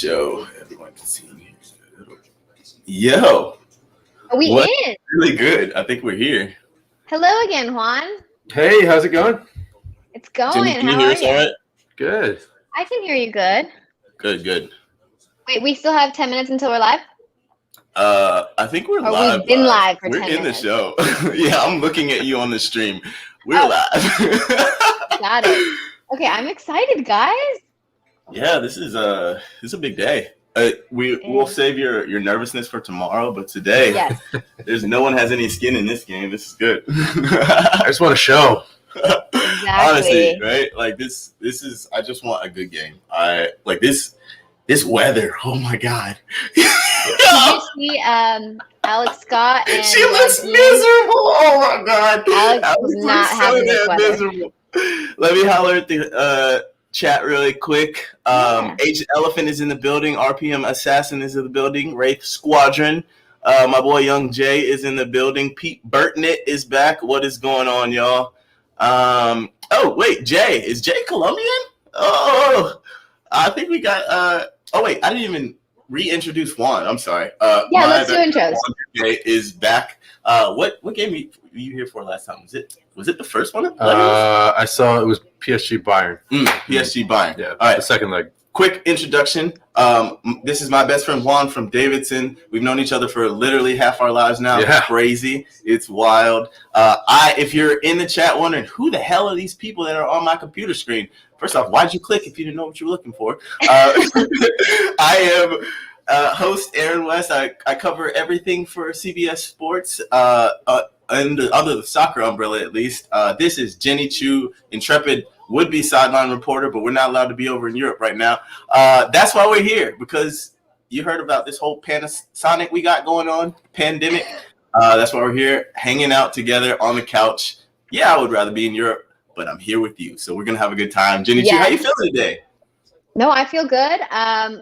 show. Everyone can see me. Yo. Are we in? Really good. I think we're here. Hello again, Juan. Hey, how's it going? It's going. Jimmy, can you How hear are us you? all right? Good. I can hear you good. Good. Wait, we still have 10 minutes until we're live? I think we're Or live. we've been live for we're 10 in minutes. the show. Yeah, I'm looking at you on the stream. We're live. Got it. Okay, I'm excited, guys. Yeah, this is a big day. We'll save your nervousness for tomorrow, but today, Yes. there's no one has any skin in this game. This is good. I just want to show. Exactly. Honestly, right? Like this is. I just want a good game. I like this weather. Oh my god. Did you see Alex Scott and she looks miserable. Oh my god. Alex was not having this weather. Miserable. Let me holler at the chat really quick. Agent Elephant is in the building. RPM Assassin is in the building. Wraith Squadron. My boy Young Jay is in the building. Pete Burtnett is back. What is going on, y'all? Oh wait, Jay. Is Jay Colombian? Oh, I think we got oh wait, I didn't even reintroduce Juan. I'm sorry. Yeah, let's do intros. Jay is back. What game were you here for last time? Was it the first one? I saw it was PSG Bayern. PSG Bayern. Yeah. All right. The second leg. Quick introduction. This is my best friend Juan from Davidson. We've known each other for literally half our lives now. Yeah. It's crazy. It's wild. If you're in the chat wondering who the hell are these people that are on my computer screen, first off, why'd you click if you didn't know what you were looking for? I am host Aaron West. I cover everything for CBS Sports. Under the soccer umbrella, at least. This is Jenny Chu, intrepid would-be sideline reporter, but we're not allowed to be over in Europe right now. That's why we're here, because you heard about this whole Panasonic we got going on, pandemic. That's why we're here, hanging out together on the couch. Yeah, I would rather be in Europe, but I'm here with you, so we're going to have a good time. Jenny Chu, how you feeling today? No, I feel good.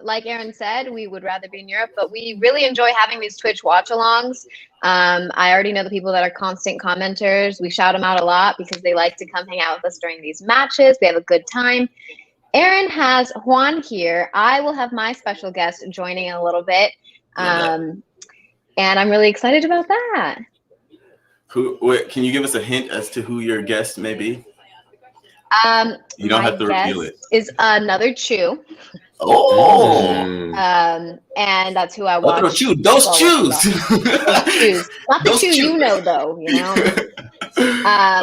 Like Aaron said, we would rather be in Europe, but we really enjoy having these Twitch watch-alongs. I already know the people that are constant commenters. We shout them out a lot because they like to come hang out with us during these matches. We have a good time. Aaron has Juan here. I will have my special guest joining in a little bit. And I'm really excited about that. Can you give us a hint as to who your guest may be? You don't have to reveal it. Is another Chew. Oh. And that's who I watch. Otro Chew. Those Chews. Not the Chew you know, though. You know.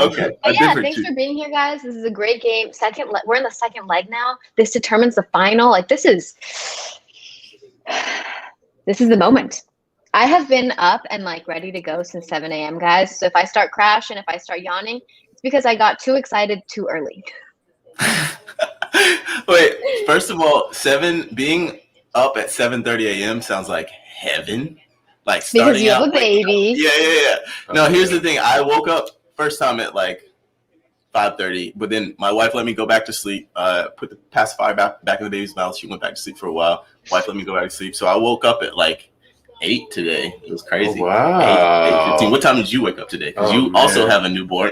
Okay. But yeah, thanks for being here, guys. This is a great game. We're in the second leg now. This determines the final. Like this is the moment. I have been up and like ready to go since 7 a.m., guys. So if I start crashing, if I start yawning, it's because I got too excited too early. Wait, first of all, being up at 7:30 a.m. sounds like heaven. Like starting because you have a baby. Yeah. No, here's the thing. I woke up first time at like 5:30, but then my wife let me go back to sleep. Put the pacifier back in the baby's mouth. She went back to sleep for a while. Wife let me go back to sleep. So I woke up at like 8 today. It was crazy. Oh, wow. 8:15. What time did you wake up today? Because you also have a newborn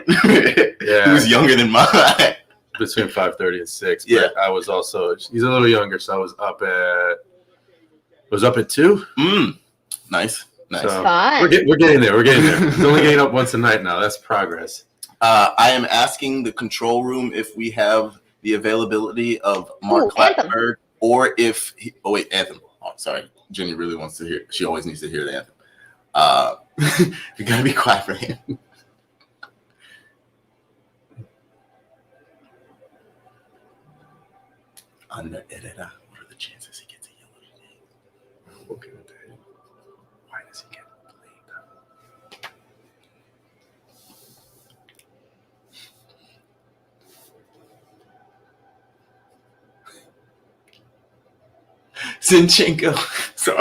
Yeah. who's younger than mine. Between 5:30 and 6. But Yeah. I was also, he's a little younger, so I was up at 2. Nice. So Fun. we're getting there. He's only getting up once a night now. That's progress. I am asking the control room if we have the availability of Mark Clapperberg, or if Anthem. Oh, sorry. Jenny really wants to hear. She always needs to hear the anthem. You gotta be quiet for him. Under Herrera, what are the chances he gets a yellow today? Okay. Why does he get Zinchenko. Sorry.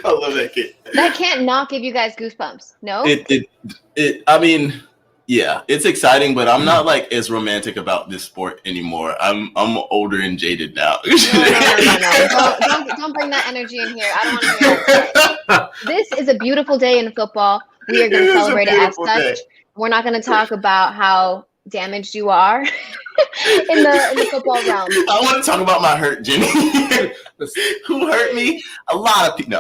I love that kid. That can't not give you guys goosebumps. No? I mean, yeah, it's exciting, but I'm not like as romantic about this sport anymore. I'm older and jaded now. No. Don't bring that energy in here. I don't want to hear that. This is a beautiful day in football. We are going to celebrate it as such. We're not going to talk about how damaged you are in the football realm. I want to talk about my hurt, Jenny. Who hurt me? A lot of people.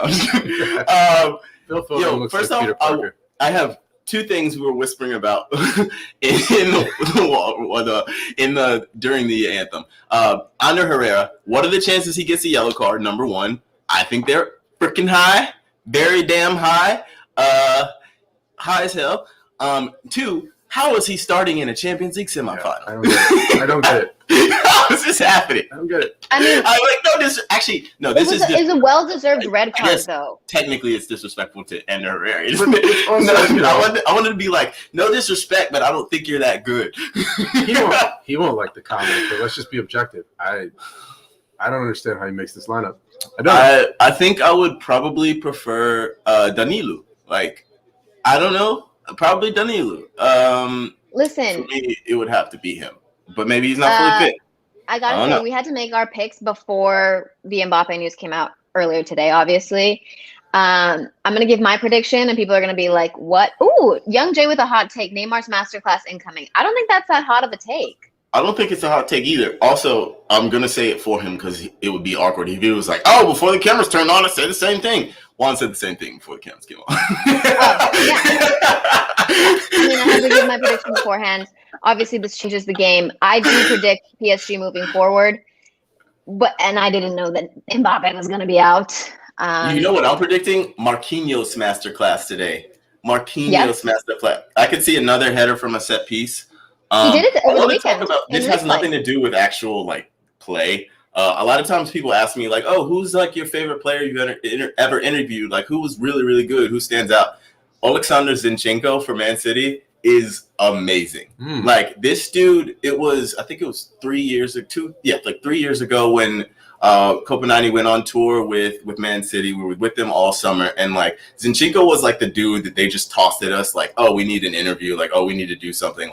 No. First off, I have two things we were whispering about during the anthem. Ander Herrera, what are the chances he gets a yellow card? Number one, I think they're freaking high, very damn high, high as hell. Two, how is he starting in a Champions League semifinal? I don't get it. How is this happening? I don't get it. I mean, this is a well-deserved red card, though. Technically, it's disrespectful to Ander Herrera. I wanted to be like, no disrespect, but I don't think you're that good. He won't like the comment, but let's just be objective. I don't understand how he makes this lineup. I think I would probably prefer Danilo. Like, I don't know. Probably Danilo. Listen. For me, it would have to be him. But maybe he's not fully fit. I gotta say, we had to make our picks before the Mbappe news came out earlier today, obviously. I'm going to give my prediction, and people are going to be like, what? Ooh, Young Jay with a hot take. Neymar's masterclass incoming. I don't think that's that hot of a take. I don't think it's a hot take either. Also, I'm going to say it for him because it would be awkward if he was like, oh, before the cameras turned on, I said the same thing. Juan said the same thing before the cameras came on. I mean, I had to give my prediction beforehand. Obviously, this changes the game. I do predict PSG moving forward, and I didn't know that Mbappe was going to be out. You know what I'm predicting? Marquinhos masterclass today. Masterclass. I could see another header from a set piece. He did it over the weekend. This has nothing to do with actual play. A lot of times people ask me oh, who's your favorite player you've ever interviewed? Who was really, really good? Who stands out? Alexander Zinchenko for Man City is amazing. This dude, I think it was 3 years or 3 years ago when Copenhagen went on tour with Man City. We were with them all summer, and Zinchenko was the dude that they just tossed at us oh, we need an interview, oh, we need to do something,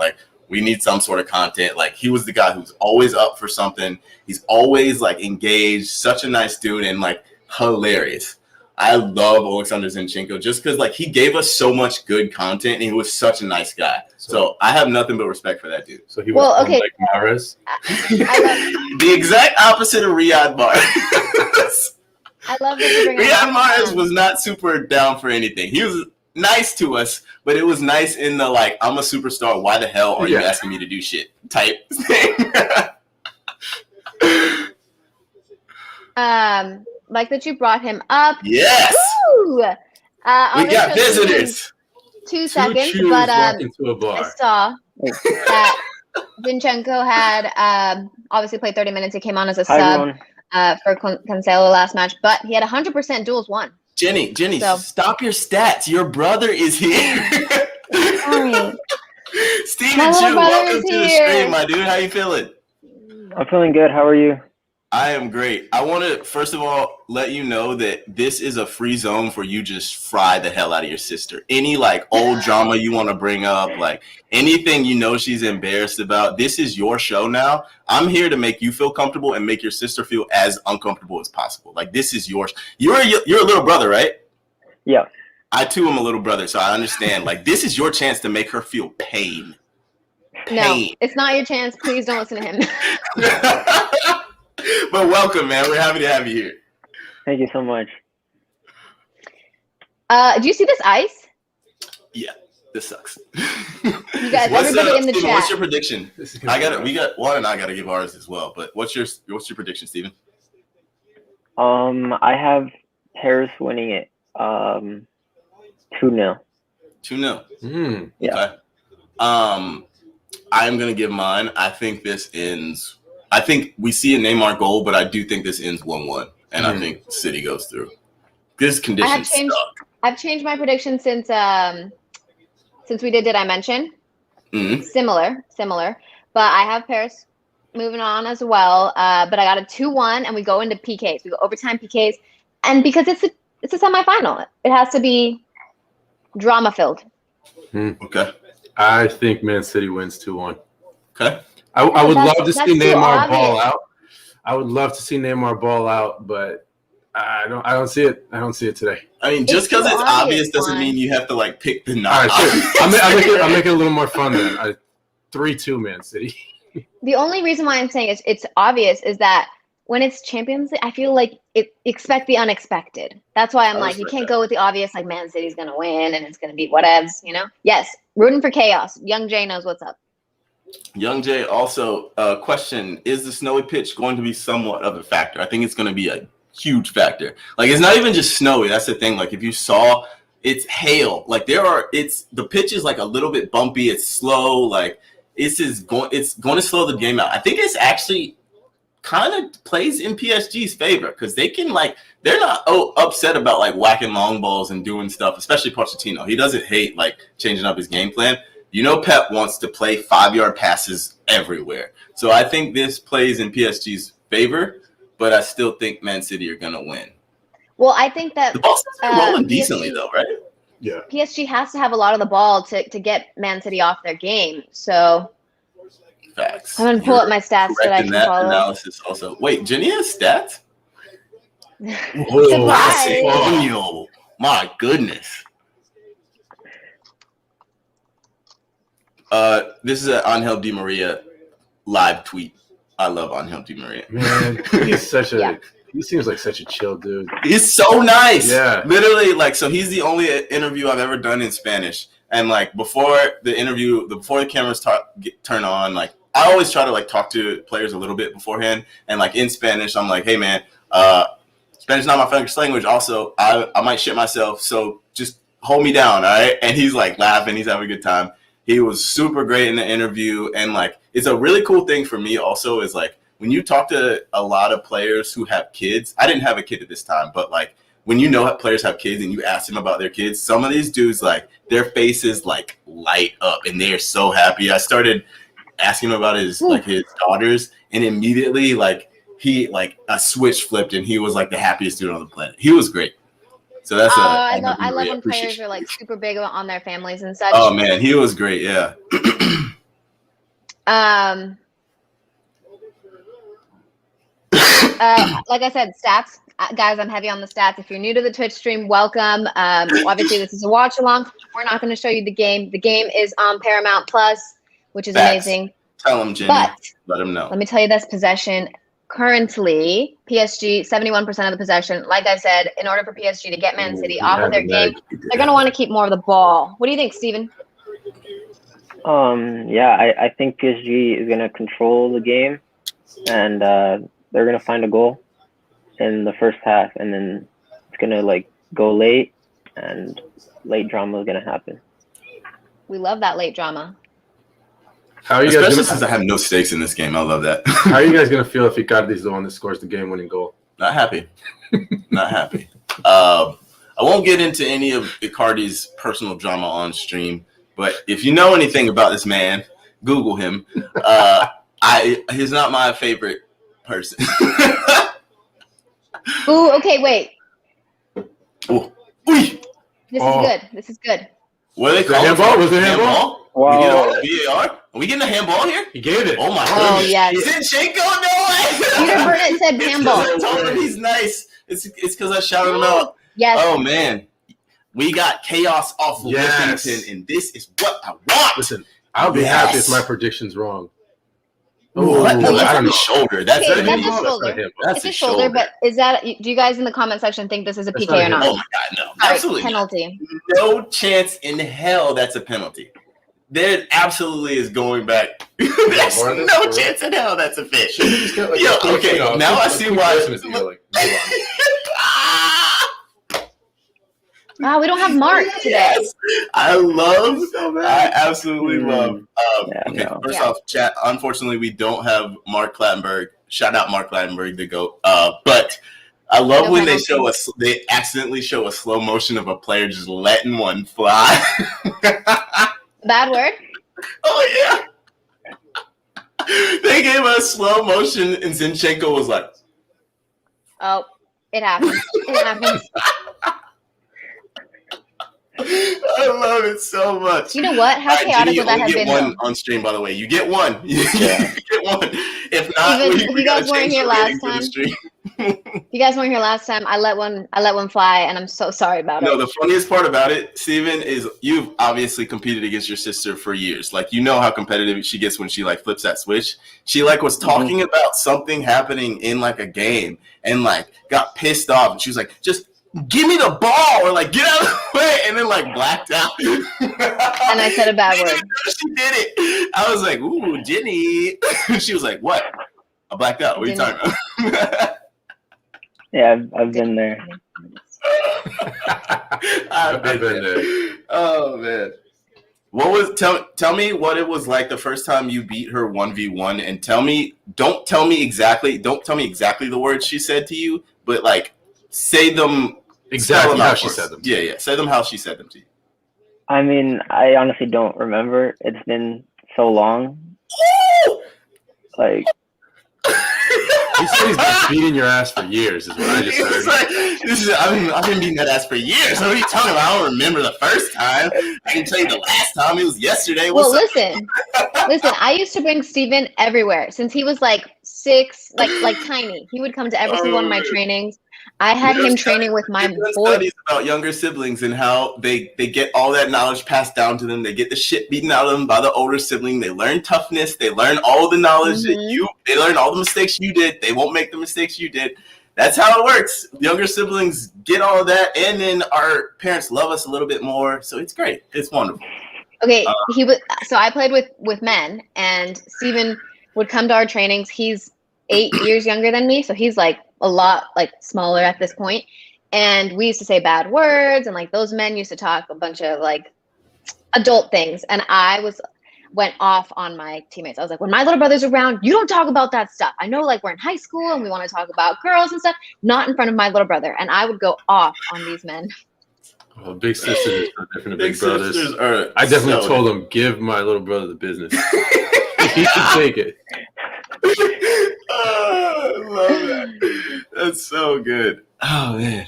we need some sort of content. He was the guy who's always up for something. He's always engaged, such a nice dude, and hilarious. I love Alexander Zinchenko just because he gave us so much good content, and he was such a nice guy. So I have nothing but respect for that dude. So he was okay. Mahrez. The exact opposite of Riyad Mahrez. I love that Riyad Mahrez was not super down for anything. He was nice to us, but it was nice in the I'm a superstar. Why the hell are you asking me to do shit type thing? That you brought him up. Yes. Woo! We got visitors. 2 seconds, but I saw that Zinchenko had obviously played 30 minutes. He came on as a sub for Cancelo last match, but he had 100% duels won. Jenny, stop your stats. Your brother is here. Sorry. Steven Chu, welcome to the stream, my dude. How you feeling? I'm feeling good. How are you? I am great. I want to, first of all, let you know that this is a free zone for you just fry the hell out of your sister. Any old drama you want to bring up, anything she's embarrassed about, this is your show now. I'm here to make you feel comfortable and make your sister feel as uncomfortable as possible. This is yours. You're a little brother, right? Yeah. I too am a little brother, so I understand. This is your chance to make her feel pain. No, it's not your chance. Please don't listen to him. But welcome, man. We're happy to have you here. Thank you so much. Do you see this ice? Yeah, this sucks. You guys, everybody in the chat. What's your prediction? I gotta give ours as well. But what's your prediction, Steven? I have Paris winning it 2-0. 2-0. Yeah. Okay. I'm gonna give mine. I think this ends. I think we see a Neymar goal, but I do think this ends 1-1, and I think City goes through. This condition suck. I've changed my prediction since we did I mention? Mm-hmm. Similar, but I have Paris moving on as well. But I got a 2-1, and we go into PKs. We go overtime PKs, and because it's a semifinal, it has to be drama filled. Okay. I think Man City wins 2-1. Okay. I would love to see Neymar ball out. I would love to see Neymar ball out, but I don't see it. I don't see it today. I mean, just because it's obvious doesn't mean you have to pick the all right, sure. I'll make it a little more fun then. 3-2 Man City. The only reason why I'm saying it's obvious is that when it's Champions League, I feel like expect the unexpected. That's why I'm like, you can't go with the obvious, like Man City's going to win and it's going to be whatevs, you know? Yes, rooting for chaos. Young Jay knows what's up. Young Jay, also, question, is the snowy pitch going to be somewhat of a factor? I think it's going to be a huge factor. Like, it's not even just snowy. That's the thing. Like, if you saw, it's hail. Like, the pitch is, like, a little bit bumpy. It's slow. Like, it's going to slow the game out. I think it's actually kind of plays in PSG's favor because they can, like, they're not upset about, like, whacking long balls and doing stuff, especially Pochettino. He doesn't hate, like, changing up his game plan. You know, Pep wants to play 5-yard passes everywhere. So I think this plays in PSG's favor, but I still think Man City are going to win. Well, I think that the ball's rolling decently, though, right? Yeah. PSG has to have a lot of the ball to get Man City off their game. So Facts. I'm going to pull up my stats that I can follow. Analysis also. Wait, Jenny has stats? Surprise. My goodness. This is an Angel Di Maria live tweet. I love Angel Di Maria. Man, he's he seems like such a chill dude. He's so nice. Yeah. Literally, like, so he's the only interview I've ever done in Spanish. And, like, before the cameras turn on, like, I always try to, like, talk to players a little bit beforehand. And, like, in Spanish, I'm like, hey, man, Spanish is not my first language. Also, I might shit myself, so just hold me down, all right? And he's, like, laughing. He's having a good time. He was super great in the interview. And, like, it's a really cool thing for me also is, like, when you talk to a lot of players who have kids, I didn't have a kid at this time, but, like, when you know players have kids and you ask them about their kids, some of these dudes, like, their faces, like, light up and they are so happy. I started asking him about his daughters, and immediately, like, a switch flipped and he was, like, the happiest dude on the planet. He was great. So that's I love when players are, like, super big on their families and such. Oh, man, he was great, yeah. Like I said, stats. Guys, I'm heavy on the stats. If you're new to the Twitch stream, welcome. Obviously, this is a watch along. We're not going to show you the game. The game is on Paramount Plus, which is amazing. Tell them, Jenny. But let them know. Let me tell you this possession. Currently, PSG, 71% of the possession. Like I said, in order for PSG to get Man City off of their game, they're going to want to keep more of the ball. What do you think, Steven? Yeah, I think PSG is going to control the game, and they're going to find a goal in the first half, and then it's going to, like, go late, and late drama is going to happen. We love that late drama. How are you Especially guys since I have no stakes in this game. I love that. How are you guys going to feel if Icardi is the one that scores the game-winning goal? Not happy. Not happy. I won't get into any of Icardi's personal drama on stream, but if you know anything about this man, Google him. He's not my favorite person. Ooh, okay, wait. Ooh. This is good. This is good. What are they calling it? Handball? Was it handball? Wow. We get a VAR? Are we getting a handball here? He gave it. Oh, my Oh, goodness. yes. Zinchenko? No way. Peter Burnett said handball. I told him he's nice. It's because I shouted him out. Yes. Oh, man. We got chaos off of Livingston, and this is what I want. Listen, I'll be happy if my prediction's wrong. What? No, that's I on don't the know. shoulder. That's Okay, not that's him. a shoulder. That's It's a a shoulder, but is that? Do you guys in the comment section think this is a That's PK not or him. not? Oh, my God, no. All right, Absolutely not. penalty. No chance in hell that's a penalty. There absolutely is going back. There's no chance in hell that's a fish. Okay, now I see why. We don't have Mark today. Yes, I absolutely love. First off, chat. Unfortunately, we don't have Mark Clattenburg. Shout out Mark Clattenburg, the GOAT. But I love when they accidentally show a slow motion of a player just letting one fly. Bad word. Oh yeah. They gave us slow motion, and Zinchenko was like, Oh, it happens. It happens. I love it so much. You know what? How chaotic would that have been? You get one on stream, by the way. You get one. You get one. If not, Even if you guys weren't here last time. You guys weren't here last time. I let one fly, and I'm so sorry about it. No, the funniest part about it, Steven, is you've obviously competed against your sister for years. Like, you know how competitive she gets when she like flips that switch. She like was talking about something happening in like a game and like got pissed off, and she was like, "Just give me the ball," or like, "Get out of the way," and then like blacked out. And I said a bad word. She did it. I was like, "Ooh, Jenny." She was like, "What? I blacked out. What are you talking about?" Yeah, I've been there. I've been there. Oh man, what was tell me what it was like the first time you beat her 1v1, and don't tell me exactly the words she said to you, but like say them exactly how she said them. Yeah, say them how she said them to you. I mean, I honestly don't remember. It's been so long. Like. He said he's been beating your ass for years, is what I just heard. Like, I've been beating that ass for years. What are you talking about? I don't remember the first time. I can tell you the last time. It was yesterday. Well, listen. I used to bring Steven everywhere since he was like 6, like tiny. He would come to every single one of my trainings. I had him training with my boys. Studies about younger siblings and how they get all that knowledge passed down to them. They get the shit beaten out of them by the older sibling. They learn toughness. They learn all the knowledge that they learn all the mistakes you did. They won't make the mistakes you did. That's how it works. Younger siblings get all of that, and then our parents love us a little bit more. So it's great. It's wonderful. Okay, so I played with men, and Steven would come to our trainings. He's 8 years younger than me, so he's like a lot like smaller at this point. And we used to say bad words, and like those men used to talk a bunch of like adult things, and I went off on my teammates. I was like, when my little brother's around, you don't talk about that stuff. I know like we're in high school and we want to talk about girls and stuff, not in front of my little brother. And I would go off on these men. Well, big sisters are so different than big brothers. I definitely told him, give my little brother the business. He should take it. Oh, I love that. That's so good. Oh, man.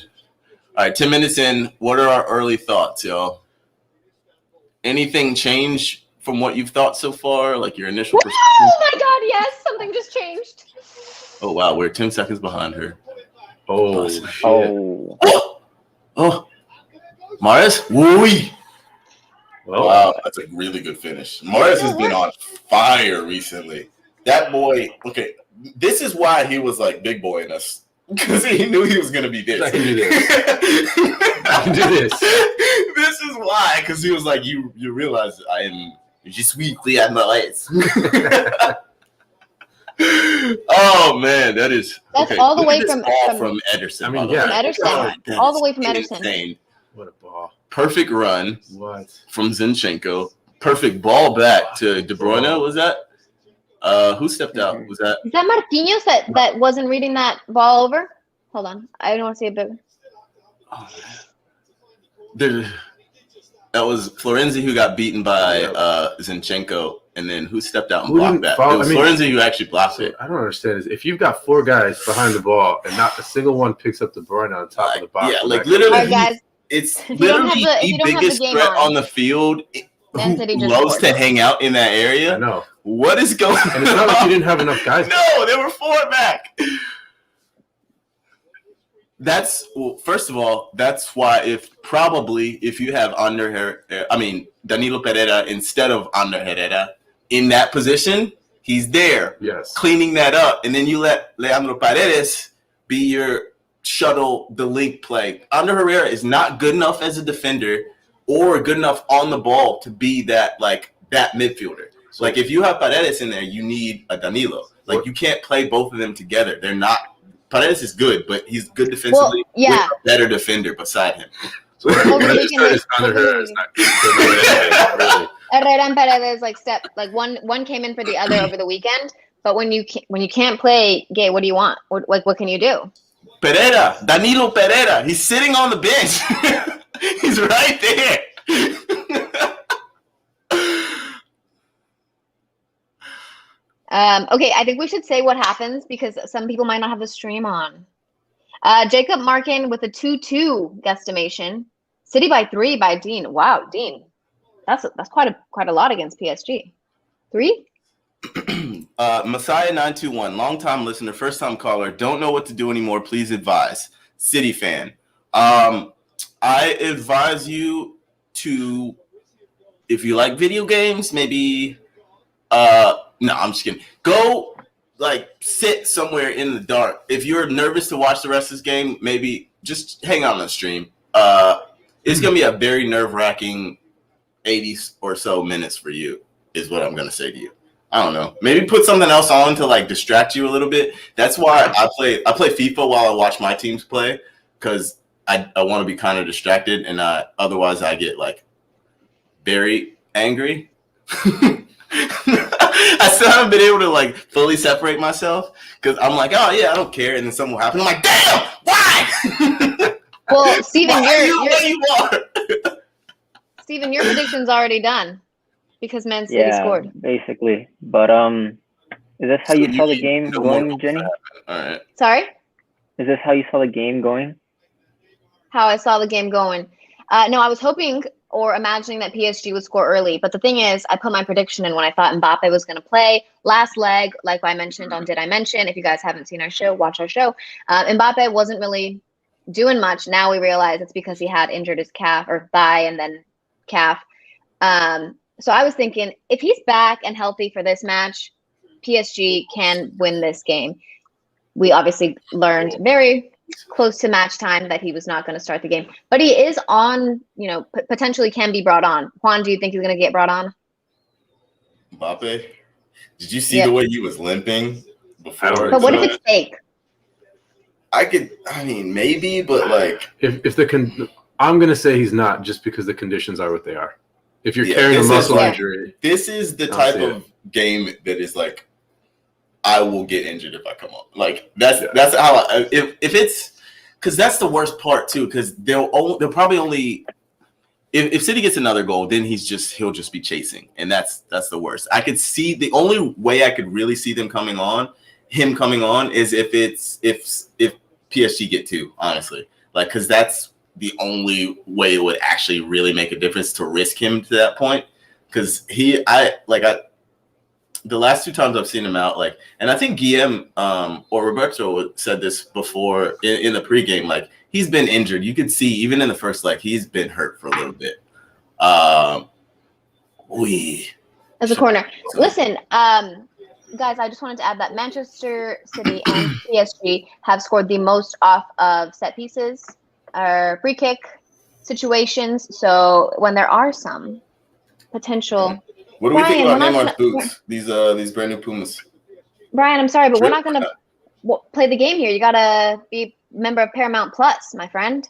All right, 10 minutes in. What are our early thoughts, y'all? Anything change from what you've thought so far? Like your initial perspective? Oh, my God, yes. Something just changed. Oh, wow. We're 10 seconds behind her. Oh, Maris? Woo-wee. Well, wow, that's a really good finish. Maris has been on fire recently. That boy, okay, this is why he was like big boy in us. Because he knew he was going to be this. I can do this. I can do this. This is why. Because he was like, you realize I am just weekly at my lights. Oh, man, that's okay. All the way from Ederson. I mean, yeah. From Ederson. God, all the way from Ederson. Insane. What a ball. Perfect run. What? From Zinchenko. Perfect ball back to De Bruyne, was that? Who stepped out? Was that? Is that Marquinhos that wasn't reading that ball over? Hold on. I don't want to see a bit. Oh, that was Florenzi who got beaten by Zinchenko, and then who stepped out and blocked that? It was Florenzi who actually blocked it. I don't understand. If you've got 4 guys behind the ball and not a single one picks up the Bruyne on top of the box. Yeah, like literally, right, guys, it's literally the biggest threat on the field. Who loves to hang out in that area? I know. What is going on? And it's not like you didn't have enough guys. No, there were 4 back. First of all, that's why if you have Danilo Pereira instead of Ander Herrera in that position, he's there, yes, cleaning that up, and then you let Leandro Paredes be your shuttle, the link play. Ander Herrera is not good enough as a defender or good enough on the ball to be that midfielder. So, like if you have Paredes in there, you need a Danilo. Like you can't play both of them together. They're not. Paredes is good, but he's good defensively. With a better defender beside him. So Herrera is not good. Herrera and Paredes one came in for the other over the weekend. But when you can't play, Gay, what do you want? What can you do? Danilo Pereira. He's sitting on the bench. He's right there. Okay, I think we should say what happens because some people might not have the stream on. Jacob Markin with a 2-2 guesstimation. City by 3 by Dean. Wow, Dean, that's quite a lot against PSG. 3? Messiah921, long-time listener, first-time caller. Don't know what to do anymore. Please advise. City fan. I advise you to, if you like video games, maybe. No, I'm just kidding. Go sit somewhere in the dark. If you're nervous to watch the rest of this game, maybe just hang out on the stream. It's gonna be a very nerve-wracking 80 or so minutes for you, is what I'm gonna say to you. I don't know. Maybe put something else on to distract you a little bit. That's why I play FIFA while I watch my teams play, because I want to be kind of distracted, and otherwise I get very angry. I still haven't been able to fully separate myself, because I'm oh yeah, I don't care, and then something will happen. I'm damn, why? Well, Steven, you are. Steven, your prediction's already done because Man City scored. Basically. But is this how you saw the game going, Jenny? All right. Sorry? Is this how you saw the game going? How I saw the game going. No, I was hoping or imagining that PSG would score early. But the thing is, I put my prediction in when I thought Mbappe was going to play. Last leg, like I mentioned on Did I Mention? If you guys haven't seen our show, watch our show. Mbappe wasn't really doing much. Now we realize it's because he had injured his calf or thigh and then calf. So I was thinking, if he's back and healthy for this match, PSG can win this game. We obviously learned very close to match time that he was not going to start the game, but he is on, potentially can be brought on. Juan, do you think he's going to get brought on? Mbappe? Did you see the way he was limping before? But what if it's fake? Maybe, but I'm going to say he's not, just because the conditions are what they are. If you're carrying a muscle injury. This is the type of game that is I will get injured if I come on. That's how if it's, because that's the worst part too, because they'll probably only, if City gets another goal, then he'll just be chasing, and that's the worst. I could see, the only way I could really see him coming on is if PSG get two, honestly, because that's the only way it would actually really make a difference to risk him to that point. Because the last two times I've seen him out, and I think Guillem or Roberto said this before in the pregame, he's been injured. You could see even in the first leg, he's been hurt for a little bit. As a corner. Listen, guys, I just wanted to add that Manchester City and PSG have scored the most off of set pieces or free kick situations. So when there are some potential. What do we think about Neymar's boots? These brand new Pumas. Brian, I'm sorry, but we're not going to play the game here. You got to be a member of Paramount Plus, my friend.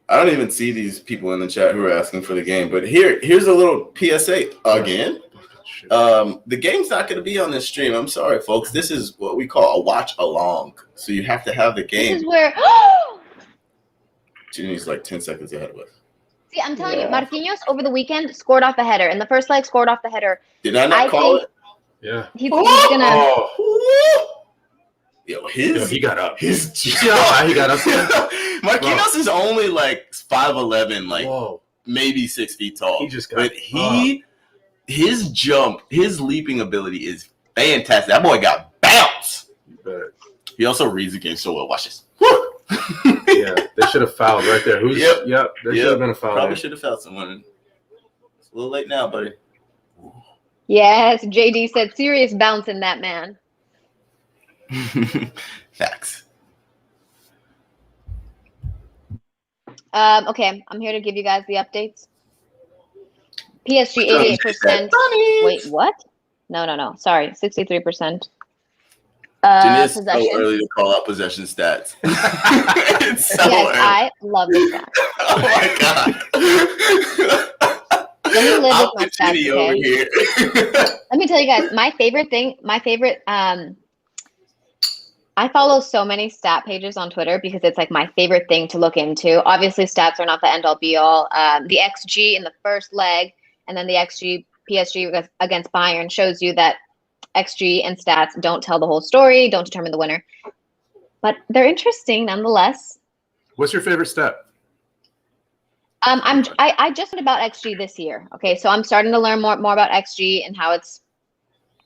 I don't even see these people in the chat who are asking for the game. But here's a little PSA again. The game's not going to be on this stream. I'm sorry, folks. This is what we call a watch along. So you have to have the game. This is where Ginny's 10 seconds ahead of us. See, I'm telling you, Marquinhos over the weekend scored off the header. In the first leg, scored off the header. Did I not call it? Yeah. He's gonna. Yo, he got up. He got up. Marquinhos is only 5'11", maybe 6 feet tall. He just got. But his jump, his leaping ability is fantastic. That boy got bounce. He also reads the game so well. Watch this. Yeah, they should have fouled right there. There should have been a foul. Probably should have fouled someone. It's a little late now, buddy. Yes, JD said serious bounce in that man. Facts. Okay, I'm here to give you guys the updates. PSG 88%. Wait, what? No. Sorry, 63%. It's so early to call out possession stats. It's so early. I love this guy. Oh my god. Let me live with my stats, okay? Let me tell you guys, my favorite, I follow so many stat pages on Twitter because it's my favorite thing to look into. Obviously, stats are not the end-all be-all. The XG in the first leg and then the XG PSG against Bayern shows you that XG and stats don't tell the whole story, don't determine the winner. But they're interesting nonetheless. What's your favorite stat? I just learned about XG this year. Okay, so I'm starting to learn more about XG and how it's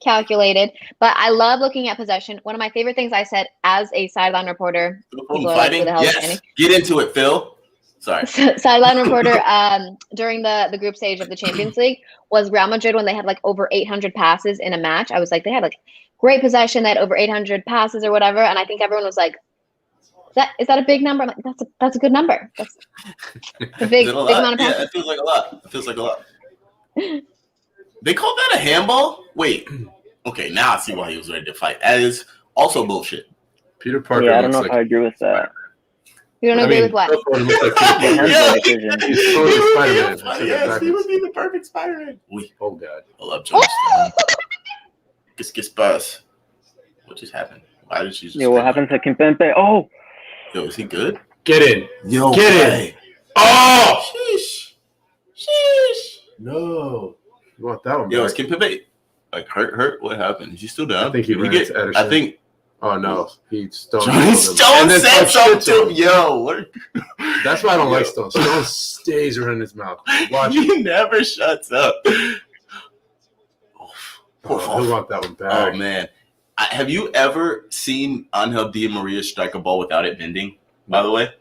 calculated. But I love looking at possession. One of my favorite things I said as a sideline reporter. People are like, who the hell is Jenny? Get into it, Phil. Sorry. Sideline reporter during the group stage of the Champions League was Real Madrid when they had like over 800 passes in a match. I was like, they had like great possession. They had over 800 passes or whatever. And I think everyone was like, is that a big number? I'm like, that's a good number. That's a big amount of passes. Yeah, it feels like a lot. They called that a handball? Wait. Okay, now I see why he was ready to fight. That is also bullshit. Peter Parker. Yeah, I don't know if I agree with that. You don't agree with what? Yes, he would be the perfect Spider-Man. Oh, God. I love Jonas. Kiss buzz. What just happened? Why did she just... Yo, what happened to Kimpembe? Oh! Yo, is he good? Get in. Yo, get in. Oh! Sheesh. No. You want that one? Yo, is Kimpembe like hurt? What happened? Is he still down? I think he ran to Ederson. I think... Oh, no. Stone said something to him. Yo, what? That's why I don't like Stone. Stone stays around his mouth. Watch He never shuts up. I want that one back. Oh, man. Have you ever seen Angel Di Maria strike a ball without it bending, by the way?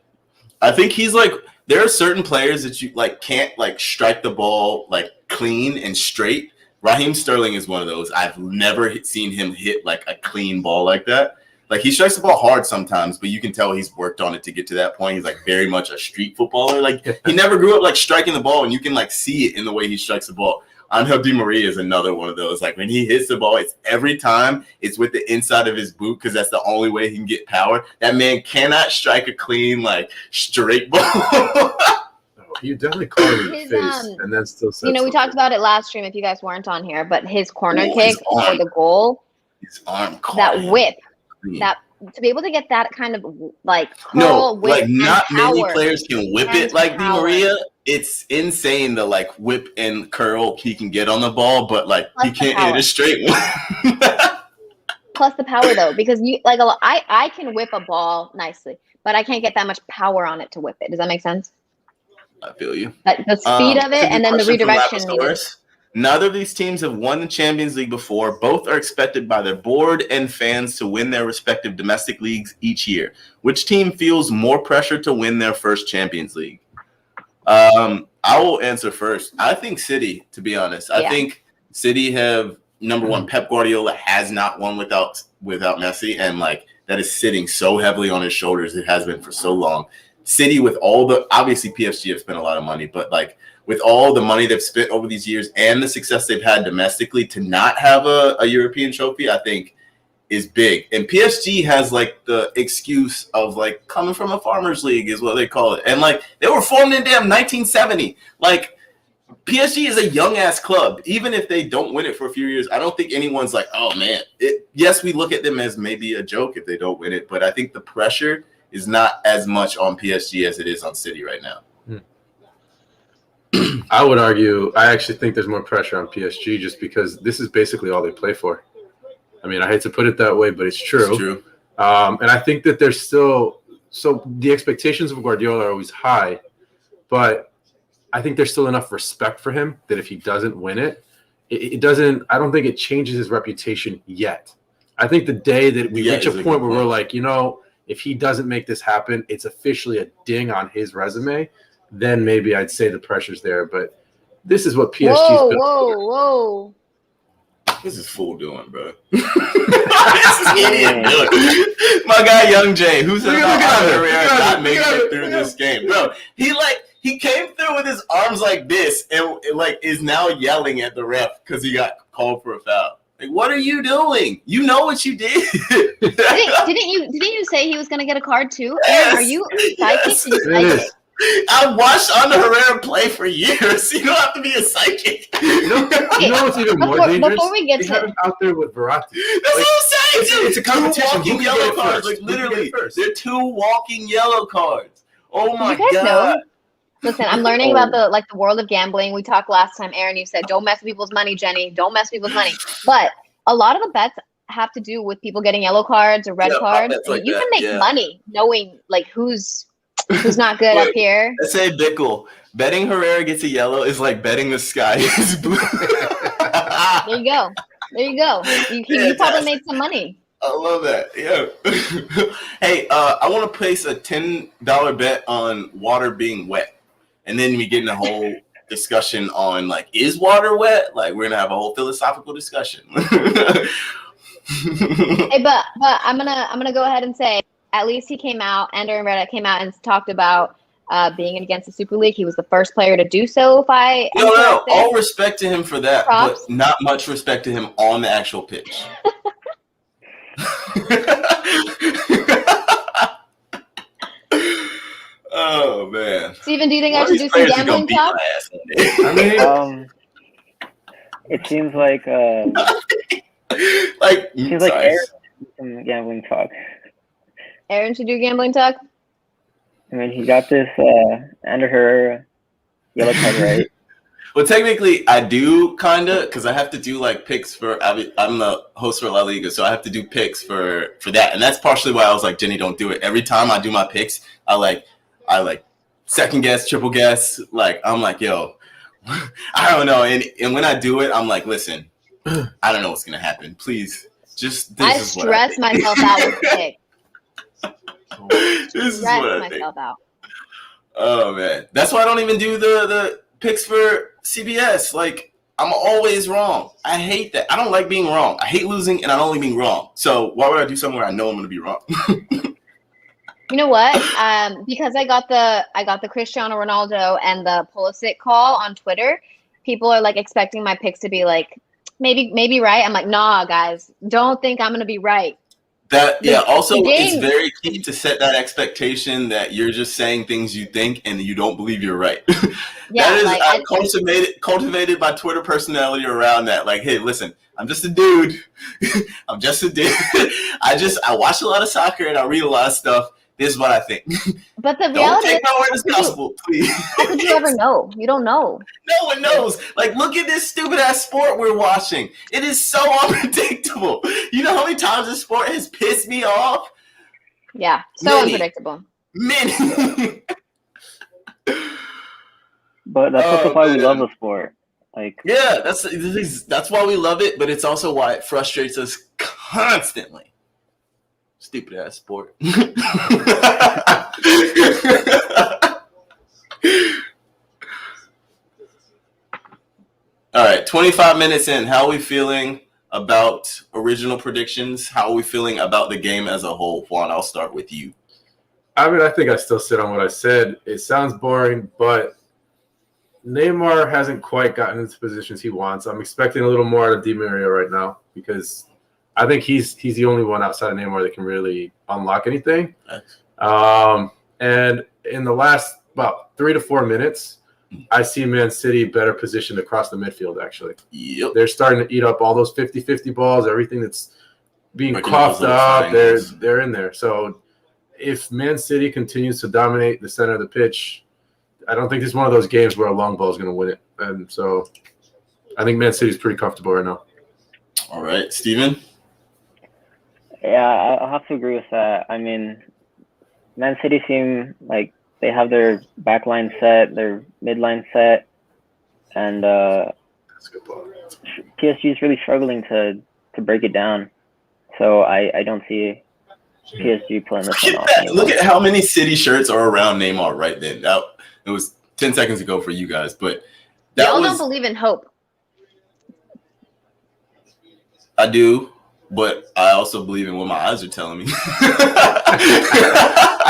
I think he's like, there are certain players that you like can't like strike the ball like clean and straight. Raheem Sterling is one of those. I've never seen him hit like a clean ball like that. Like he strikes the ball hard sometimes, but you can tell he's worked on it to get to that point. He's like very much a street footballer. Like he never grew up like striking the ball, and you can like see it in the way he strikes the ball. Angel Di Maria is another one of those. Like when he hits the ball, it's every time it's with the inside of his boot because that's the only way he can get power. That man cannot strike a clean like straight ball. You definitely called him in the face, and then still said we talked about it last stream if you guys weren't on here, but his corner kick for the goal, his arm, that whip, that to be able to get that kind of like curl, whip, like not power, many players can whip it like Di Maria. It's insane the like whip and curl he can get on the ball, but like he can't hit a straight one. Plus the power though, because you like I can whip a ball nicely, but I can't get that much power on it to whip it. Does that make sense? I feel you. The speed of it and then the redirection. Neither of these teams have won the Champions League before. Both are expected by their board and fans to win their respective domestic leagues each year. Which team feels more pressure to win their first Champions League? I will answer first. I think City, to be honest. I think City have, number one, Pep Guardiola has not won without Messi, and like that is sitting so heavily on his shoulders. It has been for so long. City with all the obviously PSG have spent a lot of money, but like with all the money they've spent over these years and the success they've had domestically, to not have a European trophy, I think is big. And PSG has like the excuse of like coming from a farmers league is what they call it. And like they were formed in damn 1970. Like PSG is a young ass club. Even if they don't win it for a few years, I don't think anyone's like, oh man. Yes, we look at them as maybe a joke if they don't win it, but I think the pressure is not as much on PSG as it is on City right now. I would argue, I actually think there's more pressure on PSG just because this is basically all they play for. I mean, I hate to put it that way, but it's true. It's true. And I think that there's still – so the expectations of Guardiola are always high, but I think there's still enough respect for him that if he doesn't win it, it doesn't – I don't think it changes his reputation yet. I think the day that we reach a point where we're like, if he doesn't make this happen, it's officially a ding on his resume, then maybe I'd say the pressure's there. But this is what PSG's built for. Whoa. This is fool doing, bro. This is idiot doing. My guy, Young Jay, who's not making it through this game, bro. He came through with his arms like this and like is now yelling at the ref because he got called for a foul. Like, what are you doing? You know what you did. Didn't you say he was going to get a card too? Yes. Are you psychic? I've watched Ander Herrera play for years. You don't have to be a psychic. You know what's even more dangerous? Before we get they have him out there with Verratti. That's what I'm saying. It's a competition. Two walking yellow cards. Like literally, they're two walking yellow cards. Oh my god. Listen, I'm learning about the world of gambling. We talked last time, Aaron. You said, don't mess with people's money, Jenny. Don't mess with people's money. But a lot of the bets have to do with people getting yellow cards or red cards. Like you can make money knowing like who's not good up here. Let's say Bickle. Betting Herrera gets a yellow is like betting the sky is blue. There you go. There you go. You probably made some money. I love that. Yeah. Hey, I want to place a $10 bet on water being wet, and then we get in a whole discussion on like, is water wet? Like, we're gonna have a whole philosophical discussion. Hey, but I'm gonna go ahead and say, at least he came out. Ender and Reddit came out and talked about being against the Super League. He was the first player to do so. No, all respect to him for that, Props. but not much respect to him on the actual pitch. Oh man, Steven, do you think I should do some gambling talk? I mean, it seems like Aaron some gambling talk. Aaron should do gambling talk. I mean, he got this under her yellow card, right? Well, technically, I do kinda, because I have to do like picks for. I'm the host for La Liga, so I have to do picks for that, and that's partially why I was like, Jenny, don't do it. Every time I do my picks, I like second guess, triple guess. Like I'm like, yo, I don't know, and when I do it, I'm like, listen, I don't know what's gonna happen. Please, just I stress myself out with picks. This is what I think. Out. Oh man, that's why I don't even do the picks for CBS. Like I'm always wrong. I hate that. I don't like being wrong. I hate losing, and I don't like being wrong. So why would I do something where I know I'm going to be wrong? You know what? Because I got the Cristiano Ronaldo and the Pulisic call on Twitter. People are like expecting my picks to be like maybe right. I'm like, nah, guys, don't think I'm going to be right. Also, it's very key to set that expectation that you're just saying things you think and you don't believe you're right. Yeah, that is cultivated by Twitter personality around that. Like, hey, listen, I'm just a dude. I'm just a dude. I watch a lot of soccer and I read a lot of stuff. This is what I think. But the don't reality take my word as gospel, please. How could you ever know? You don't know. No one knows. Like, look at this stupid ass sport we're watching. It is so unpredictable. You know how many times this sport has pissed me off? Yeah, so unpredictable. Many. But that's also why we love the sport. Like, yeah, that's why we love it. But it's also why it frustrates us constantly. Stupid ass sport. All right, 25 minutes in. How are we feeling about original predictions? How are we feeling about the game as a whole? Juan, I'll start with you. I mean, I think I still sit on what I said. It sounds boring, but Neymar hasn't quite gotten into the positions he wants. I'm expecting a little more out of Di Maria right now because I think he's the only one outside of Neymar that can really unlock anything. Nice. And in the last about 3 to 4 minutes, I see Man City better positioned across the midfield, actually. Yep. They're starting to eat up all those 50-50 balls, everything that's being Breaking coughed those up. little They're in there. So if Man City continues to dominate the center of the pitch, I don't think it's one of those games where a long ball is going to win it. And so I think Man City's pretty comfortable right now. All right, Steven? yeah, I'll have to agree with that. I mean, Man City seem like they have their back line set, their midline set, and That's a good ball. PSG is really struggling to break it down. So I don't see PSG pulling this one off. Look at how many City shirts are around Neymar right then. It was 10 seconds ago for you guys, but Y'all don't believe in hope. I do, but I also believe in what my eyes are telling me.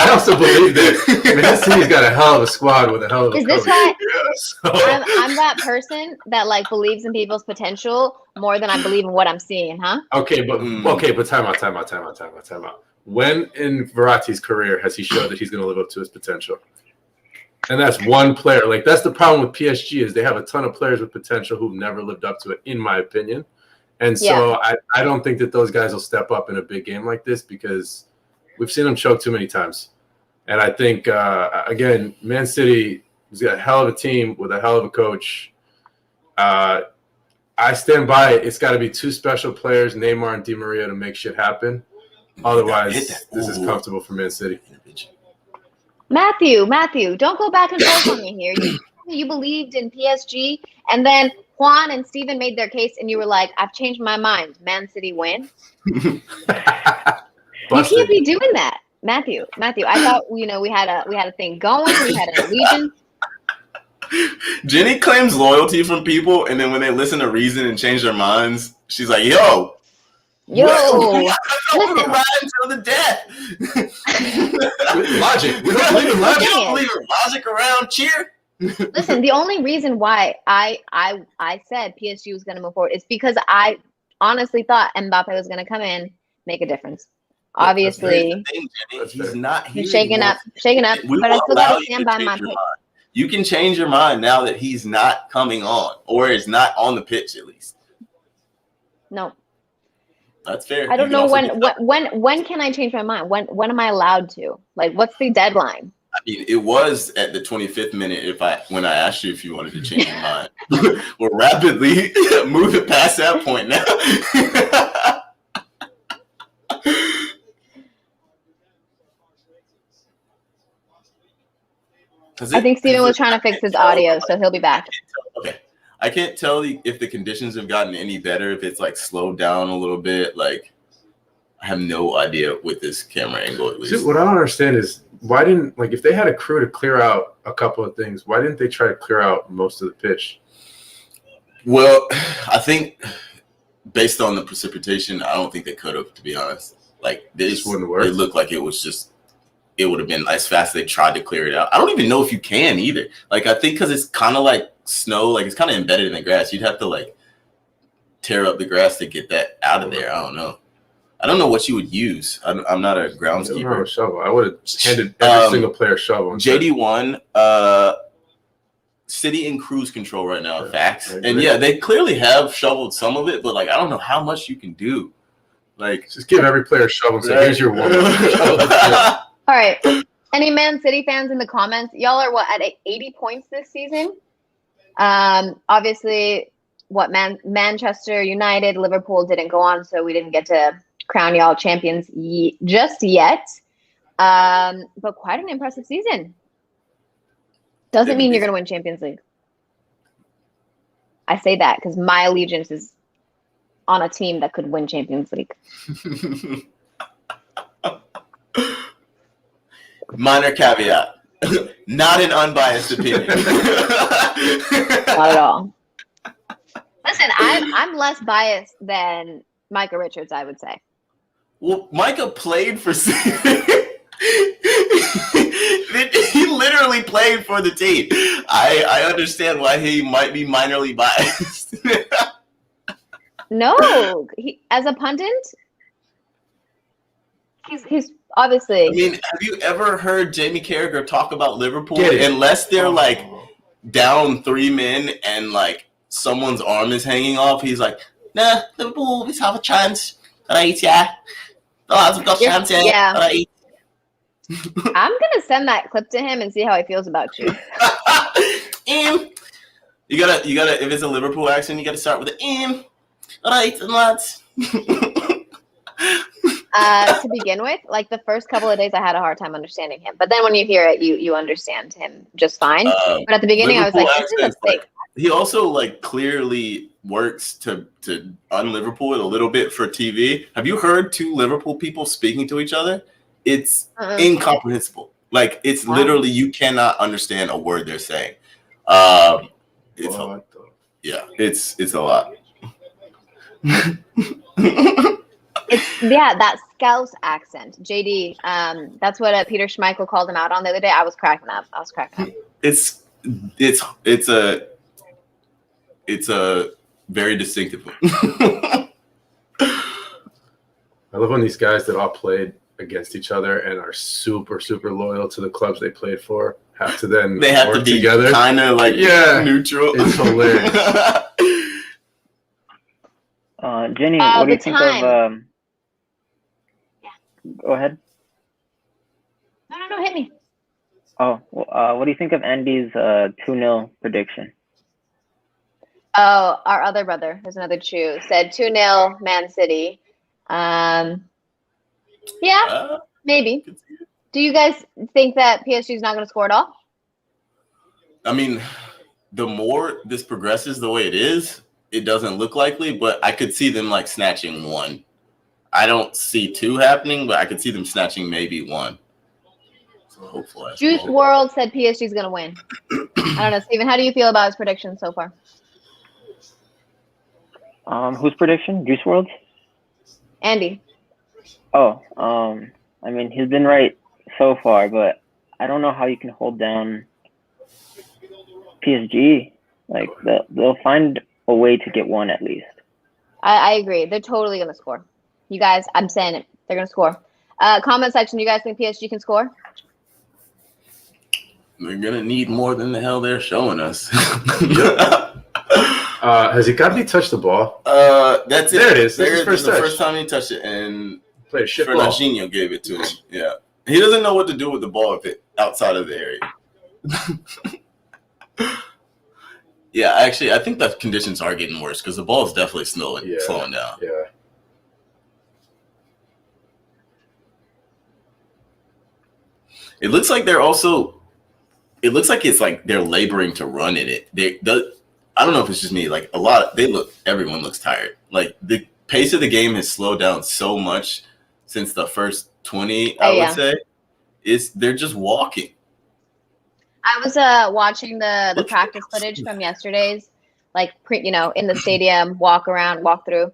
I also believe that Man City's got a hell of a squad with a hell of a Is this coach. why So, I'm that person that like believes in people's potential more than I believe in what I'm seeing, huh? okay, but time out. When in Verratti's career has he showed that he's going to live up to his potential? And that's one player. Like, that's the problem with PSG is they have a ton of players with potential who've never lived up to it, in my opinion. And so I don't think that those guys will step up in a big game like this because we've seen them choke too many times. And I think, again, Man City has got a hell of a team with a hell of a coach. I stand by it. It's got to be two special players, Neymar and Di Maria, to make shit happen. Otherwise, this is comfortable for Man City. Matthew, don't go back and forth on me here. me you believed in PSG, and then Juan and Steven made their case, and you were like, I've changed my mind. Man City win. You can't be doing that, Matthew. I thought we had a thing going. We had an allegiance. Jenny claims loyalty from people, and then when they listen to reason and change their minds, she's like, "Yo, listen, ride until the death." Logic. We don't believe in logic. You don't believe in logic around cheer. Listen, the only reason why I said PSG was going to move forward is because I honestly thought Mbappe was going to come in, make a difference. Obviously, he's not here. He's shaking up, but I still got to stand by my pick. You can change your mind now that he's not coming on, or is not on the pitch at least. No, that's fair. I don't know when can I change my mind? When am I allowed to? Like, what's the deadline? I mean, it was at the 25th minute when I asked you if you wanted to change your mind. We're rapidly moving past that point now. I think Steven was trying to fix his audio, so he'll be back. Okay. I can't tell if the conditions have gotten any better, if it's like slowed down a little bit. Like, I have no idea with this camera angle at least. See, what I don't understand is why didn't, like, if they had a crew to clear out a couple of things, why didn't they try to clear out most of the pitch? Well, I think based on the precipitation, I don't think they could have, to be honest. Like, this wouldn't work. It looked like it was just. It would have been as fast as they tried to clear it out. I don't even know if you can either. Like, I think because it's kind of like snow, like it's kind of embedded in the grass. You'd have to like tear up the grass to get that out of there. I don't know. I don't know what you would use. I'm not a groundskeeper. A shovel. I would have handed every single player a shovel. JD1, City in cruise control right now. Yeah, facts. And yeah, they clearly have shoveled some of it, but like I don't know how much you can do. Like, just give every player a shovel and say, "Here's your one." All right. Any Man City fans in the comments? Y'all are at 80 points this season? Obviously, Manchester United, Liverpool didn't go on, so we didn't get to crown y'all champions just yet. But quite an impressive season. Doesn't mean you're going to win Champions League. I say that because my allegiance is on a team that could win Champions League. Minor caveat. Not an unbiased opinion. Not at all. Listen, I'm less biased than Micah Richards, I would say. Well, Micah played for he literally played for the team. I understand why he might be minorly biased. No, as a pundit, he's obviously. I mean, have you ever heard Jamie Carragher talk about Liverpool? Unless they're like down 3 men and like someone's arm is hanging off, he's like, "Nah, Liverpool always have a chance. Right, yeah. The lads have got a chance, yeah. Right." I'm gonna send that clip to him and see how he feels about you. You gotta. If it's a Liverpool accent, you gotta start with the Right, lads. To begin with, like the first couple of days, I had a hard time understanding him. But then when you hear it, you understand him just fine. But at the beginning, Liverpool I was like, "This is a fake." He also like clearly works to un-Liverpool it a little bit for TV. Have you heard 2 Liverpool people speaking to each other? It's incomprehensible. Like it's literally you cannot understand a word they're saying. It's a lot. That Scouse accent, JD. That's what Peter Schmeichel called him out on the other day. I was cracking up. It's a very distinctive one. I love when these guys that all played against each other and are super, super loyal to the clubs they played for have to then they have work to be together. Kind of like neutral. It's hilarious. Jenny, what do you think of? Go ahead. No, hit me. Oh, what do you think of Andy's 2-0 prediction? Oh, our other brother, there's another Chew, said 2-0 Man City. Yeah, maybe. Do you guys think that PSG is not going to score at all? I mean, the more this progresses the way it is, it doesn't look likely, but I could see them like snatching one. I don't see two happening, but I could see them snatching maybe one. So hopefully. Juice World said PSG's going to win. I don't know, Steven, how do you feel about his prediction so far? Whose prediction? Juice World? Andy. Oh, I mean, he's been right so far, but I don't know how you can hold down PSG. Like, they'll find a way to get one at least. I agree. They're totally going to score. You guys, I'm saying it. They're going to score. Comment section, you guys think PSG can score? They're going to need more than the hell they're showing us. Has Icardi touched the ball? That's it. There it is. This is the first time he touched it, and played a shit ball. Fernandinho gave it to him. Yeah. He doesn't know what to do with the ball if it outside of the area. Yeah, actually, I think the conditions are getting worse because the ball is definitely slowing down. Yeah. It looks like they're also. It looks like it's like they're laboring to run in it. I don't know if it's just me. Like everyone looks tired. Like the pace of the game has slowed down so much since the first 20. I would say they're just walking. I was watching the practice footage from yesterday's, like in the stadium, walk through,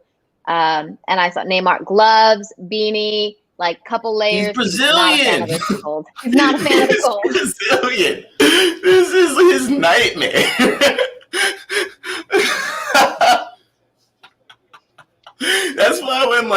and I saw Neymar gloves, beanie, like couple layers. He's Brazilian. He's not a fan of the cold. He's Brazilian. This is his nightmare. That's why when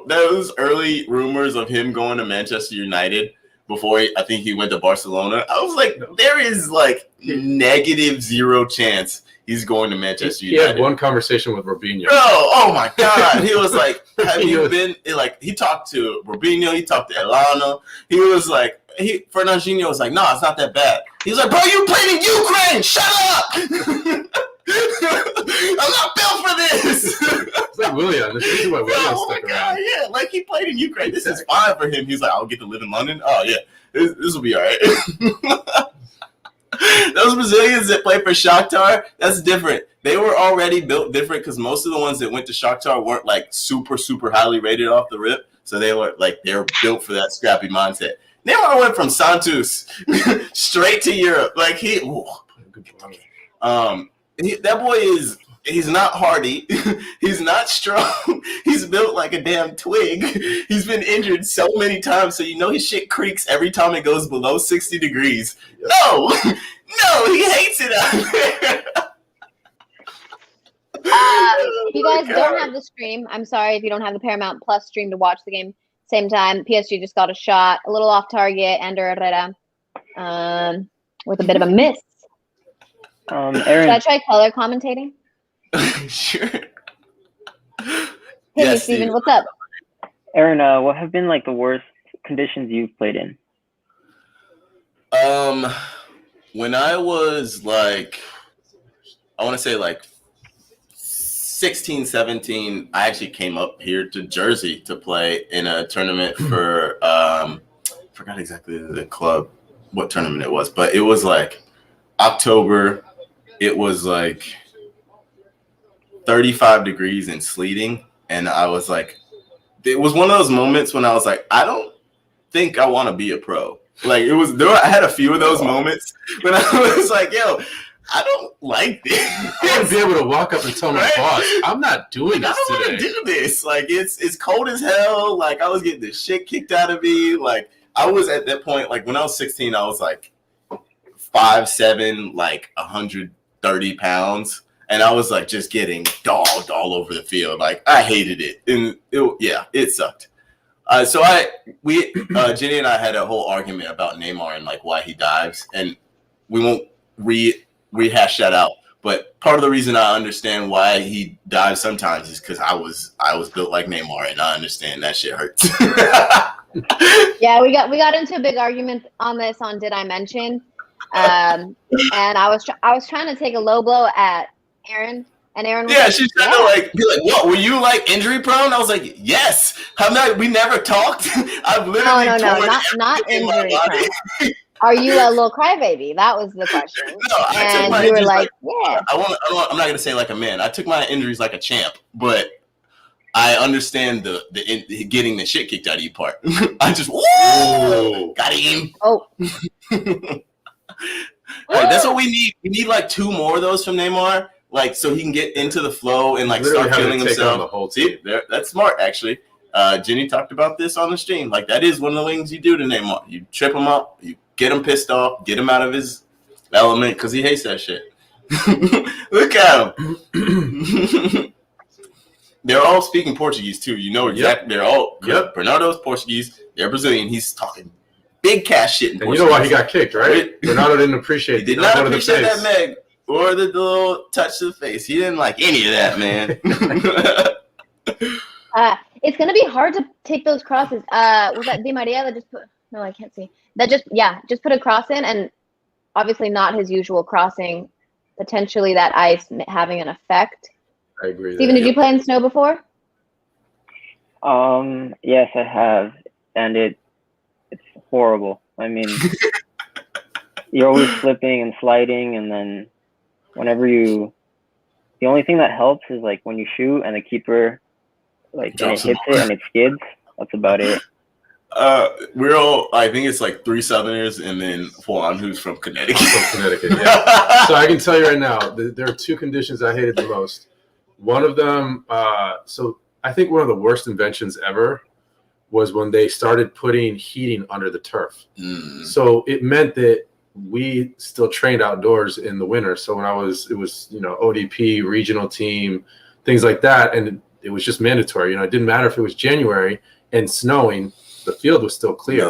those early rumors of him going to Manchester United before I think he went to Barcelona, I was like, there is like -0 chance he's going to Manchester United. He had one conversation with Robinho. Oh my God. He was like, have you been, like, he talked to Robinho, he talked to Elano. He was like, Fernandinho was like, no, it's not that bad. He was like, bro, you played in Ukraine. Shut up. I'm not built for this. It's like Willian. This is why Willian stuck around. Yeah, like he played in Ukraine. This is fine for him. He's like, I'll get to live in London. Oh yeah, this will be all right. Those Brazilians that play for Shakhtar, that's different. They were already built different because most of the ones that went to Shakhtar weren't like super, super highly rated off the rip. So they were built for that scrappy mindset. Neymar went from Santos straight to Europe. Like that boy he's not hardy. He's not strong. He's built like a damn twig. He's been injured so many times, so his shit creaks every time it goes below 60 degrees. No, he hates it out there. If you guys don't have the stream, I'm sorry if you don't have the Paramount Plus stream to watch the game. Same time, PSG just got a shot, a little off target, Ander Herrera with a bit of a miss. Aaron, should I try color commentating? Sure. Hey, Steven, what's up? Aaron, what have been like the worst conditions you've played in? When I was like, I want to say like 16, 17, I actually came up here to Jersey to play in a tournament for, forgot exactly the club, what tournament it was, but it was like October. It was like 35 degrees and sleeting. And I was like, it was one of those moments when I was like, I don't think I want to be a pro. Like I had a few of those moments when I was like, yo, I don't like this. I want to be able to walk up and tell my boss, I'm not doing this today. I don't want to do this. Like, it's cold as hell. Like, I was getting the shit kicked out of me. Like, I was at that point, like, when I was 16, I was like 5'7", like 130 pounds. And I was like just getting dogged all over the field. Like, I hated it. And it sucked. So Jenny and I had a whole argument about Neymar and like why he dives. And we won't rehash that out. But part of the reason I understand why he dives sometimes is because I was built like Neymar, and I understand that shit hurts. Yeah, we got into a big argument on this on Did I Mention? And I was trying to take a low blow at Aaron, and Aaron was she's trying to be like, what, were you like injury prone? I was like, yes. We never talked. I've literally no, not injury prone. Are you a little crybaby? That was the question. No, I took And my you were injuries like, yeah. I'm not gonna say like a man. I took my injuries like a champ, but I understand the getting the shit kicked out of you part. I just got him. Oh. Like, that's what we need. We need like 2 more of those from Neymar, like so he can get into the flow and like Literally start feeling take himself. on the whole See, team. that's smart actually. Jenny talked about this on the stream. Like that is one of the things you do to Neymar. You trip him up, you get him pissed off, get him out of his element because he hates that shit. Look at him. They're all speaking Portuguese too. You know exactly. Yep. They're all. Yep. Bernardo's Portuguese. They're Brazilian. He's talking big cash shit in Portuguese. You know why he got kicked, right? Bernardo didn't appreciate. He did not appreciate that Meg or the little touch to the face. He didn't like any of that, man. It's gonna be hard to take those crosses. Was that Di Maria that just put? No, I can't see. That just put a cross in, and obviously not his usual crossing. Potentially that ice having an effect. I agree. Steven, did you play in snow before? Yes, I have, and it's horrible. I mean, you're always slipping and sliding, and then whenever the only thing that helps is like when you shoot and the keeper and it hits it and it skids. That's about it. We're all. I think it's like 3 Southerners and then Juan, who's from Connecticut. Yeah. So I can tell you right now, there are 2 conditions I hated the most. One of them, so I think one of the worst inventions ever was when they started putting heating under the turf. So it meant that we still trained outdoors in the winter. So when it was ODP, regional team, things like that, and it was just mandatory. It didn't matter if it was January and snowing, the field was still clear.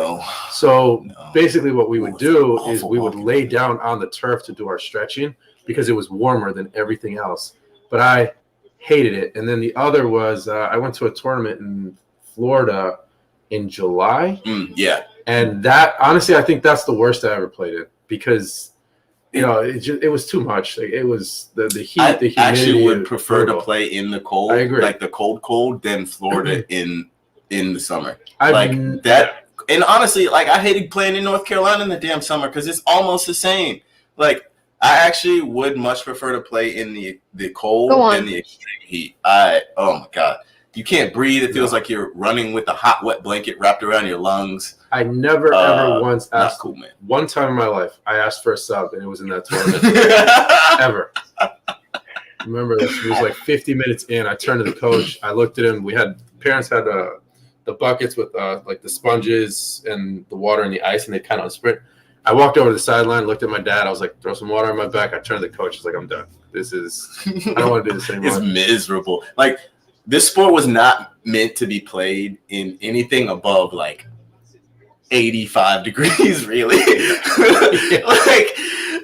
Basically what we would do is we would lay down on the turf to do our stretching because it was warmer than everything else. But I hated it. And then the other was I went to a tournament in Florida in July. And that, honestly, I think that's the worst I ever played it because it was too much. Like, it was the heat, the humidity. I actually would prefer to play in the cold. I agree. Like the cold than Florida in the summer. And honestly, like I hated playing in North Carolina in the damn summer because it's almost the same. Like I actually would much prefer to play in the cold than the extreme heat. Oh my God. You can't breathe. It feels like you're running with a hot, wet blanket wrapped around your lungs. I never ever once asked. Cool, man. One time in my life, I asked for a sub, and it was in that tournament. Ever. Remember, this was like 50 minutes in. I turned to the coach. I looked at him. Parents had the buckets with like the sponges and the water and the ice, and they kind of sprint. I walked over to the sideline, looked at my dad. I was like, throw some water on my back. I turned to the coach. I was like, I'm done. I don't want to do this anymore. It's miserable. Like, this sport was not meant to be played in anything above like 85 degrees, really. Like,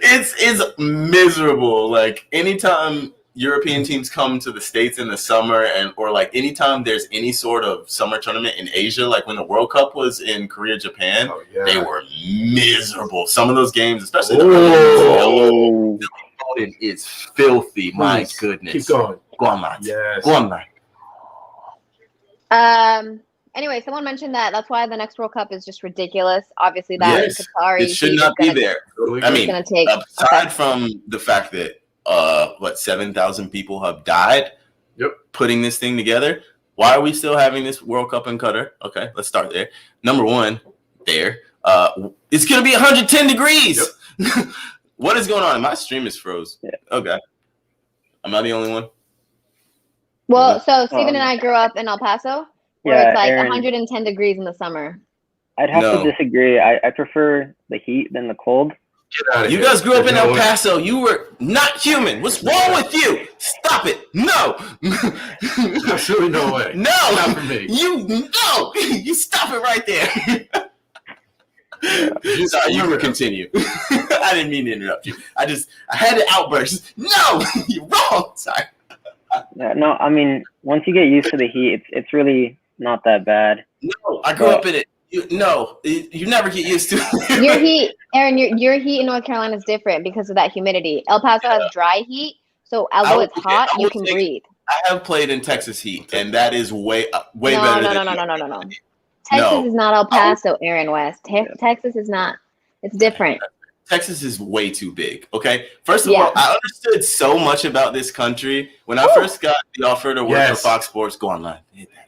it's miserable. Like, anytime European teams come to the States in the summer or like anytime there's any sort of summer tournament in Asia, like when the World Cup was in Korea, Japan, they were miserable. Some of those games, especially the it's filthy. My goodness. Keep going. Go on, man. Yes. Go on, man. Anyway, someone mentioned that's why the next World Cup is just ridiculous. Obviously, that Qatar, it should not be there. I mean, aside from the fact that 7,000 people have died putting this thing together, why are we still having this World Cup in Qatar? Okay, let's start there. Number one, it's gonna be 110 degrees. What is going on? My stream is froze. Okay, am I the only one? Well, so Steven and I grew up in El Paso, where it's like Aaron, 110 degrees in the summer. I'd have to disagree. I prefer the heat than the cold. You guys grew up in El Paso. You were not human. What's wrong with you? Stop it. No. Absolutely no way. No. Not for me. You stop it right there. Sorry, you can continue. I didn't mean to interrupt you. I had an outburst. No, you're wrong. Sorry. No, I mean, once you get used to the heat, it's really not that bad. No, I grew up in it. You never get used to it. Your heat, Aaron, your heat in North Carolina is different because of that humidity. El Paso has dry heat, so although it's hot, you can breathe. I have played in Texas heat, and that is way better. No. Texas is not El Paso, Aaron West. Texas is not. It's different. Texas is way too big. Okay. First of all, I understood so much about this country when I first got the offer to work for Fox Sports. Go online.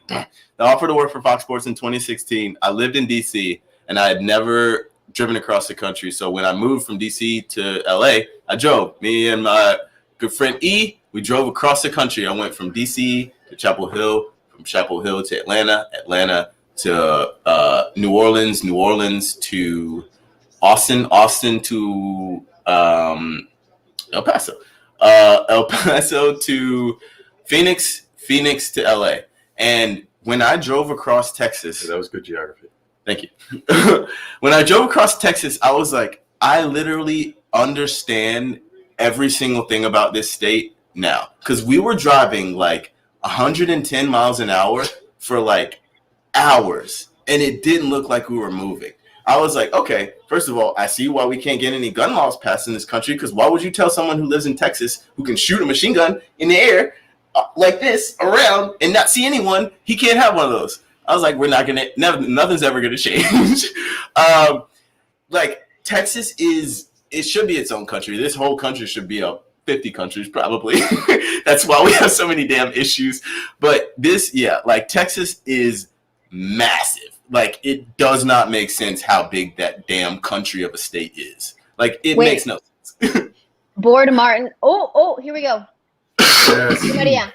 The offer to work for Fox Sports in 2016. I lived in DC and I had never driven across the country. So when I moved from DC to LA, I drove. Me and my good friend E, we drove across the country. I went from DC to Chapel Hill, from Chapel Hill to Atlanta, Atlanta to New Orleans, New Orleans to Austin, Austin to El Paso, El Paso to Phoenix, Phoenix to LA. And when I drove across Texas, that was good geography. Thank you. When I drove across Texas, I was like, I literally understand every single thing about this state now. Because we were driving like 110 miles an hour for like hours, and it didn't look like we were moving. I was like, okay, first of all, I see why we can't get any gun laws passed in this country, because why would you tell someone who lives in Texas who can shoot a machine gun in the air like this around and not see anyone, he can't have one of those? I was like, we're not going to, nothing's ever going to change. Like, Texas it should be its own country. This whole country should be 50 countries probably. That's why we have so many damn issues. But like Texas is massive. Like, it does not make sense how big that damn country of a state is. Like, it makes no sense. Board Martin. Oh, here we go. Maria.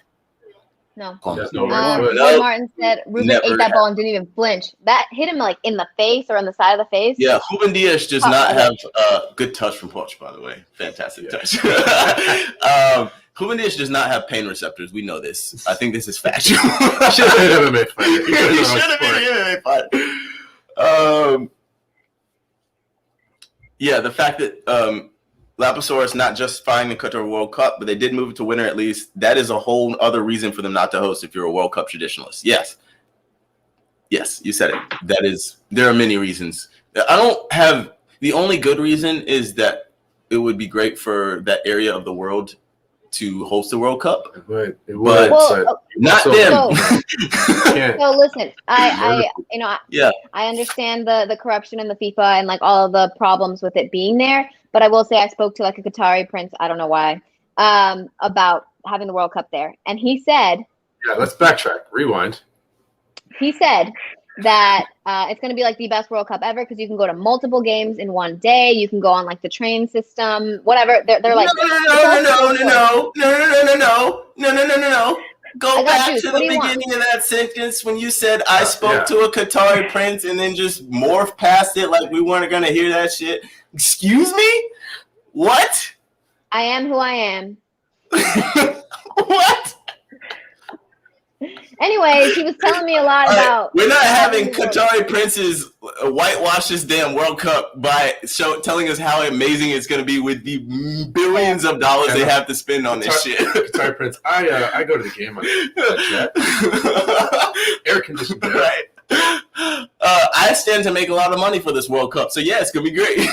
No. Board Martin said Ruben ate that ball and didn't even flinch. That hit him like in the face or on the side of the face. Yeah, Ruben Dias does not have a good touch from Poch, by the way. Fantastic touch. Ruben Dias does not have pain receptors. We know this. I think this is factual. He should have been an MMA fighter. He should have been an MMA fighter. Yeah, the fact that Lapasaurus not justifying the Qatar World Cup, but they did move it to winter at least. That is a whole other reason for them not to host if you're a World Cup traditionalist. Yes, you said it. There are many reasons. I don't have the only good reason is that it would be great for that area of the world to host the World Cup. It would, but not them. So listen, I understand the corruption in the FIFA and like all of the problems with it being there. But I will say I spoke to like a Qatari prince, I don't know why, about having the World Cup there. And he said... Yeah, let's backtrack. Rewind. He said that it's going to be like the best World Cup ever because you can go to multiple games in one day. You can go on like the train system, whatever. They're like... No. Go back to the beginning of that sentence when you said I spoke to a Qatari prince and then just morph past it like we weren't going to hear that shit. Excuse me? What? I am who I am. What? Anyways, he was telling me a lot about... We're not having Qatari princes whitewash this damn World Cup by telling us how amazing it's going to be with the billions of dollars they have to spend on this shit. Qatari prince, I go to the game. Air conditioned. Right. I stand to make a lot of money for this World Cup, so yeah, it's going to be great.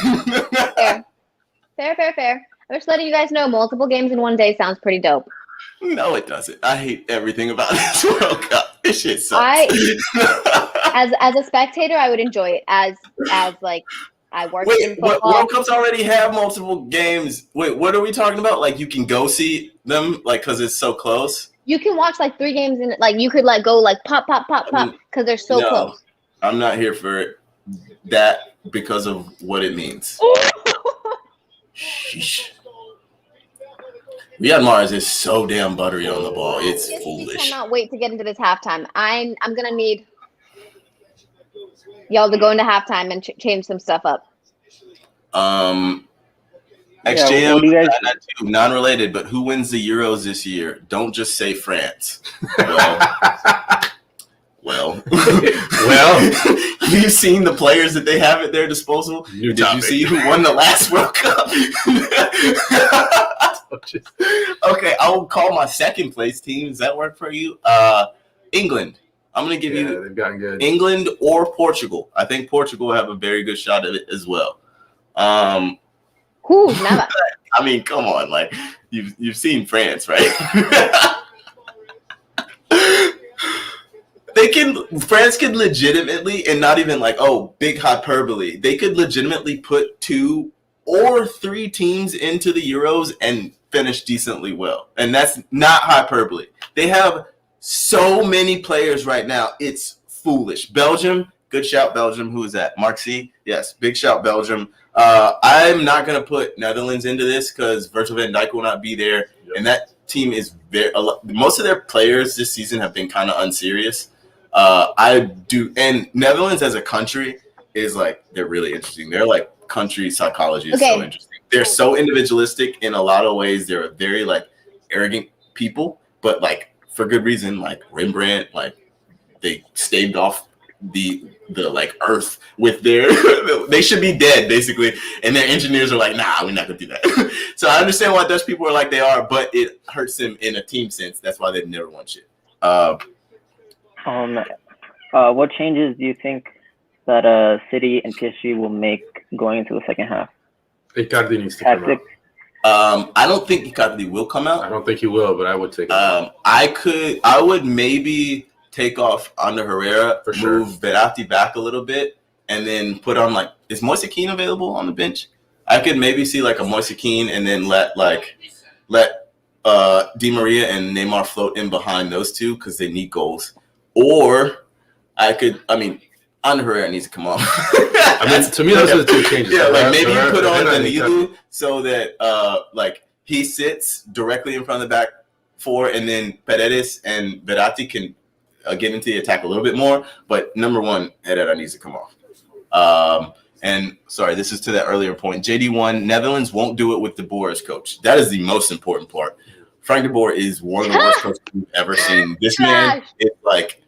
Fair. I'm just letting you guys know multiple games in one day sounds pretty dope. No, it doesn't. I hate everything about this World Cup. This shit sucks. As a spectator, I would enjoy it. As like I work in football. World Cups already have multiple games. Wait, what are we talking about? Like you can go see them, like because it's so close. You can watch like 3 games in like you could like go like pop because they're so close. I'm not here for that because of what it means. Sheesh. Riyad Mahrez is so damn buttery on the ball. It's foolish. I cannot wait to get into this halftime. I'm gonna need y'all to go into halftime and change some stuff up. XJM, non-related, but who wins the Euros this year? Don't just say France. Well, you've seen the players that they have at their disposal. Did you see who won the last World Cup? Okay, I will call my second place team. Does that work for you? England. I'm going to give you they've gotten good. England or Portugal. I think Portugal will have a very good shot at it as well. Never. I mean, come on, like you've seen France, right? France can legitimately, and not even like, oh, big hyperbole. They could legitimately put 2 or 3 teams into the Euros and finish decently well. And that's not hyperbole. They have so many players right now. It's foolish. Belgium, good shout, Belgium. Who is that? Mark C? Yes, big shout, Belgium. I'm not going to put Netherlands into this because Virgil van Dijk will not be there. Yep. And that team is most of their players this season have been kind of unserious. And Netherlands as a country is like, they're really interesting. They're like, country psychology is so interesting. They're so individualistic in a lot of ways. They're very like arrogant people, but like for good reason. Like Rembrandt, like they staved off the like earth with their they should be dead basically, and their engineers are like, nah, we're not gonna do that. So I understand why Dutch people are like they are, but it hurts them in a team sense. That's why they've never won shit. What changes do you think that City and PSG will make going into the second half? Icardi needs to come out. I don't think Icardi will come out. I don't think he will, but I would take him out. I would maybe take off Ander Herrera, for sure. Move Verratti back a little bit, and then put on like, is Moise Kean available on the bench? I could maybe see like a Moise Kean and then let Di Maria and Neymar float in behind those two because they need goals. Or Ander Herrera needs to come off. To me, those are the two changes. Yeah, like maybe you put on Danilo so that like he sits directly in front of the back four, and then Paredes and Verratti can get into the attack a little bit more. But number one, Herrera needs to come off. And sorry, this is to that earlier point. JD1, Netherlands won't do it with De Boer as coach. That is the most important part. Frank De Boer is one of the worst coaches we've ever seen. This man is like,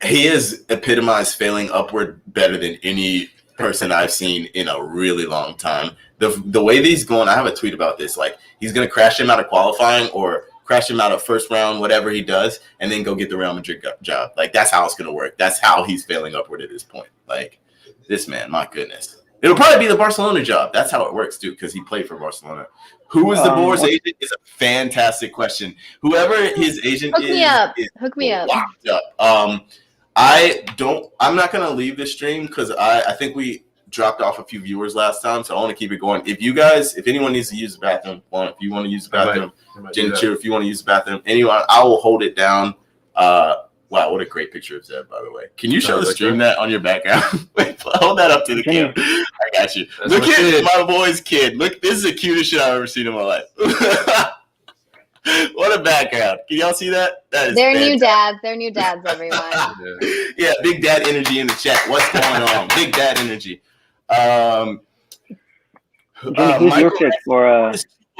he has epitomized failing upward better than any person I've seen in a really long time. The way that he's going, I have a tweet about this. Like, he's going to crash him out of qualifying or crash him out of first round, whatever he does, and then go get the Real Madrid job. Like, that's how it's going to work. That's how he's failing upward at this point. Like, this man, my goodness. It'll probably be the Barcelona job. That's how it works, too, because he played for Barcelona. Who is De Boer's agent is a fantastic question. Whoever his agent Hook me up. Locked up. I'm not going to leave this stream because I think we dropped off a few viewers last time, so I want to keep it going. If anyone needs to use the bathroom, if you want to use the bathroom, Jen Cheer, if you want to use the bathroom, anyone, I will hold it down. Wow, what a great picture of Zeb, by the way. Can you show the stream that on your background? Wait, hold that up to the camera. I got you. That's Look at my boy's kid. Look, this is the cutest shit I've ever seen in my life. What a background. Can y'all see that? That is They're fantastic. new dads. They're new dads, everyone. Yeah, big dad energy in the chat. What's going on? Big dad energy. Who's your pick for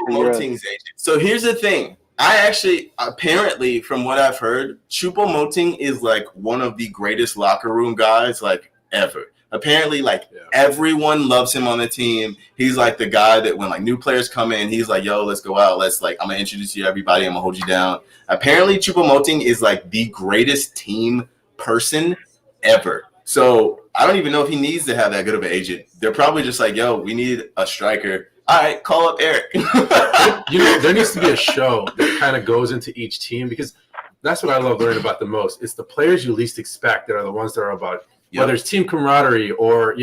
Moting's agent? So here's the thing. I actually, apparently, from what I've heard, Choupo-Moting is like one of the greatest locker room guys like ever. Apparently, everyone loves him on the team. He's like the guy that when like new players come in, he's like, yo, let's go out. I'm going to introduce you to everybody. I'm going to hold you down. Apparently, Choupo-Moting is like the greatest team person ever. So I don't even know if he needs to have that good of an agent. They're probably just like, yo, we need a striker. All right, call up Eric. There needs to be a show that kind of goes into each team because that's what I love learning about the most. It's the players you least expect that are the ones that are about whether it's team camaraderie or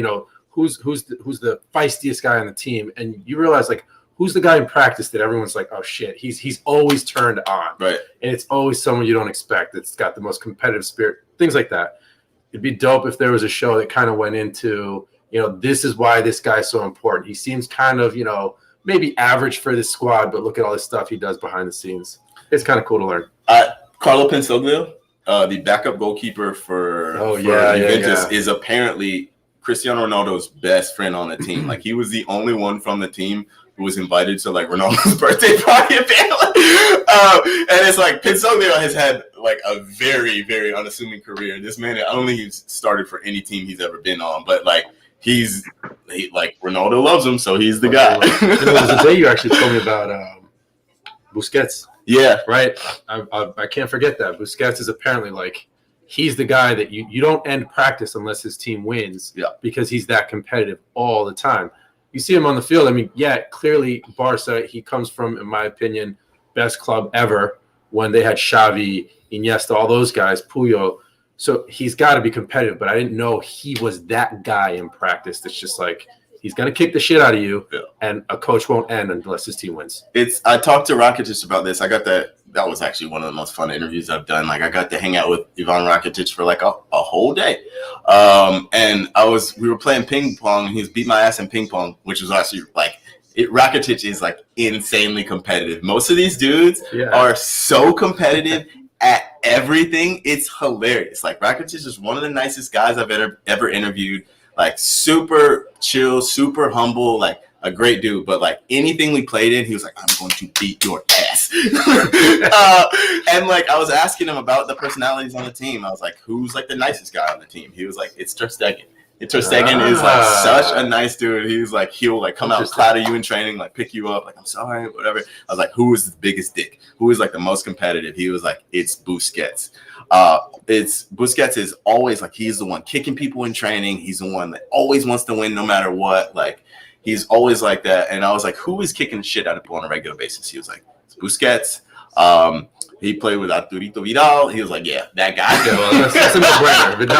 who's the feistiest guy on the team, and you realize like who's the guy in practice that everyone's like, oh shit, he's always turned on, right? And it's always someone you don't expect that's got the most competitive spirit, things like that. It'd be dope if there was a show that kind of went into. This is why this guy's so important. He seems kind of, maybe average for this squad, but look at all this stuff he does behind the scenes. It's kind of cool to learn. Carlo Pensoglio, the backup goalkeeper for Juventus, is apparently Cristiano Ronaldo's best friend on the team. Like, he was the only one from the team who was invited to, like, Ronaldo's birthday party, apparently. And it's like, Pensoglio has had, like, a very, very unassuming career. This man, I don't think he's started for any team he's ever been on, but, like, He's Ronaldo loves him, so he's the guy. There was a day you actually told me about Busquets. Yeah, right. I can't forget that. Busquets is apparently like he's the guy that you don't end practice unless his team wins. Yeah, because he's that competitive all the time. You see him on the field. I mean, clearly Barca. He comes from, in my opinion, best club ever when they had Xavi, Iniesta, all those guys, Puyol. So he's got to be competitive, but I didn't know he was that guy in practice that's just like, he's going to kick the shit out of you, and a coach won't end unless his team wins. I talked to Rakitic about this. I got that was actually one of the most fun interviews I've done. Like, I got to hang out with Ivan Rakitic for like a whole day. And we were playing ping pong, and he's beat my ass in ping pong, which was actually like, Rakitic is like insanely competitive. Most of these dudes are so competitive at everything. It's hilarious. Like, Rakitic is one of the nicest guys I've ever interviewed. Like, super chill, super humble, like a great dude. But like anything we played in, he was like, I'm going to beat your ass. And like, I was asking him about the personalities on the team. I was like, who's like the nicest guy on the team? He was like, it's Ter Stegen. Ter Stegen is like such a nice dude. He's like, he'll like come out and clatter you in training, like pick you up, like, I'm sorry, whatever. I was like, who is the biggest dick? Who is like the most competitive? He was like, it's Busquets. Busquets is always like, he's the one kicking people in training. He's the one that always wants to win no matter what. Like, he's always like that. And I was like, who is kicking the shit out of people on a regular basis? He was like, it's Busquets. He played with Arturito Vidal. He was like, yeah, that guy. Yeah, well, that's a no-brainer. Vidal.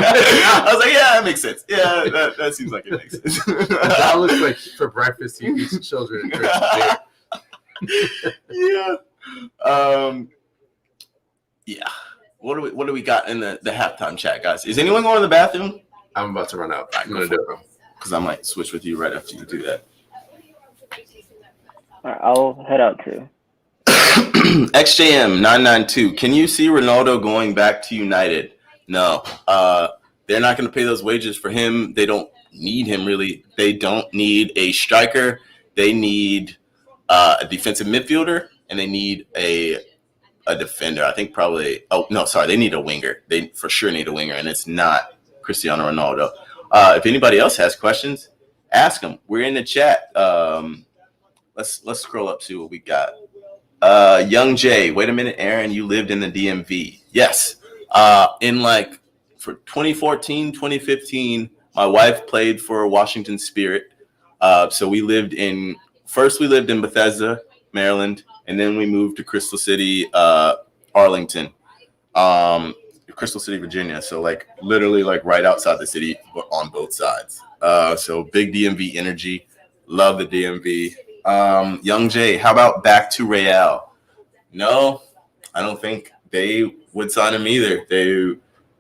I was like, yeah, that makes sense. Yeah, that seems like it makes sense. That looks like for breakfast he eats children and drinks beer. Yeah. Yeah. What do we got in the halftime chat, guys? Is anyone going to the bathroom? I'm about to run out. I'm gonna do it because I might switch with you right after you do that. All right, I'll head out too. XJM992. Can you see Ronaldo going back to United? No. They're not going to pay those wages for him. They don't need him, really. They don't need a striker. They need a defensive midfielder, and they need a defender. I think probably – oh, no, sorry. They need a winger. They for sure need a winger, and it's not Cristiano Ronaldo. If anybody else has questions, ask them. We're in the chat. Let's scroll up, see what we got. Young Jay, wait a minute, Aaron, you lived in the DMV. Yes. In like for 2014, 2015, my wife played for Washington Spirit. So we lived in Bethesda, Maryland, and then we moved to Crystal City, Arlington, Crystal City, Virginia. So like literally like right outside the city, but on both sides. So big DMV energy. Love the DMV. Young Jay, how about back to Real? No, I don't think they would sign him either. They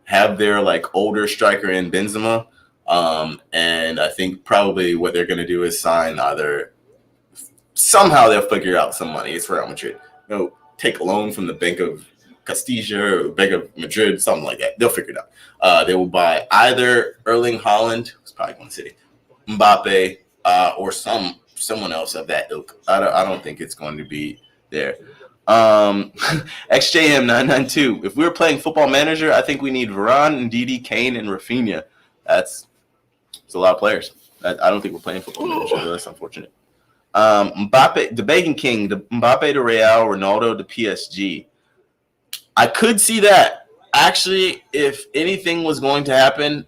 have their like older striker in Benzema. And I think probably what they're going to do is sign either somehow they'll figure out some money. It's Real Madrid. They'll take a loan from the Bank of Castilla or Bank of Madrid, something like that. They'll figure it out. They will buy either Erling Haaland, who's probably going to City, Mbappe, or someone else of that ilk. I don't think it's going to be there. XJM992. If we were playing Football Manager, I think we need Varane, Ndidi, Kane, and Rafinha. It's a lot of players. I don't think we're playing Football Manager. That's unfortunate. Mbappe, the Bacon King, the Mbappe to Real, Ronaldo to PSG. I could see that. Actually, if anything was going to happen,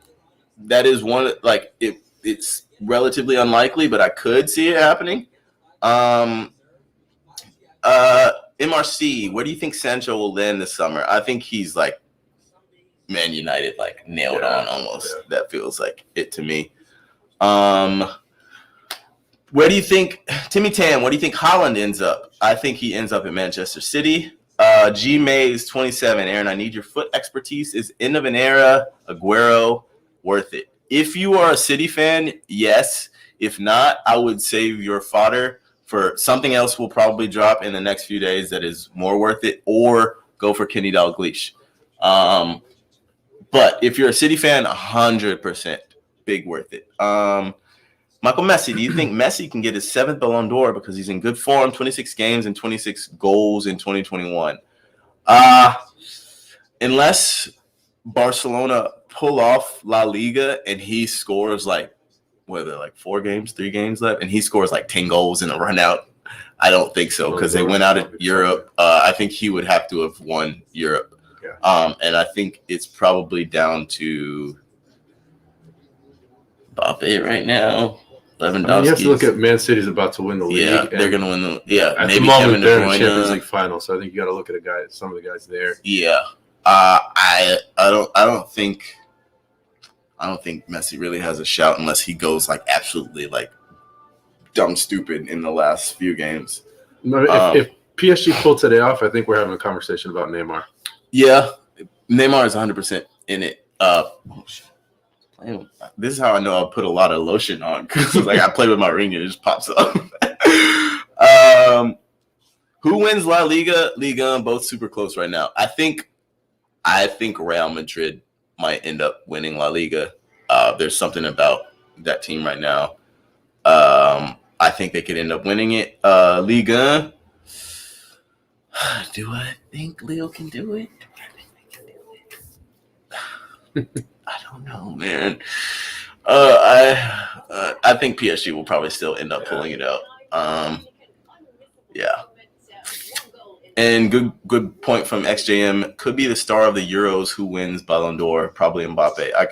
that is one like it's relatively unlikely, but I could see it happening. MRC, where do you think Sancho will land this summer? I think he's like Man United, like nailed on almost. Yeah. That feels like it to me. Where do you think Timmy Tan? What do you think Haaland ends up? I think he ends up at Manchester City. G Mays 27. Aaron, I need your foot expertise. Is end of an era Aguero worth it? If you are a City fan, yes. If not, I would save your fodder for something else will probably drop in the next few days that is more worth it, or go for Kenny Dalglish. But if you're a City fan, 100% big worth it. Michael Messi, do you think Messi can get his 7th Ballon d'Or because he's in good form, 26 games and 26 goals in 2021? Unless Barcelona pull off La Liga and he scores like 3 games left, and he scores like 10 goals in a run out. I don't think so because they went out of Europe. I think he would have to have won Europe. Yeah. And I think it's probably down to Mbappe right now. Lewandowski. You have to look at Man City's about to win the league. Yeah, they're going to win the. Yeah, at maybe the moment Kevin they're in De the Bruyne. Champions League final, so I think you got to look at some of the guys there. Yeah, I don't think Messi really has a shout unless he goes like absolutely like dumb stupid in the last few games. No, if PSG pulled today off, I think we're having a conversation about Neymar. Yeah, Neymar is 100% in it. This is how I know I put a lot of lotion on because like I play with my ring and it just pops up. Who wins La Liga? Liga, both super close right now. I think Real Madrid might end up winning La Liga. There's something about that team right now. I think they could end up winning it. Liga. Do I think Leo can do it? I don't know, man. I think PSG will probably still end up pulling it out. Yeah. And good point from XJM. Could be the star of the Euros who wins Ballon d'Or. Probably Mbappe. I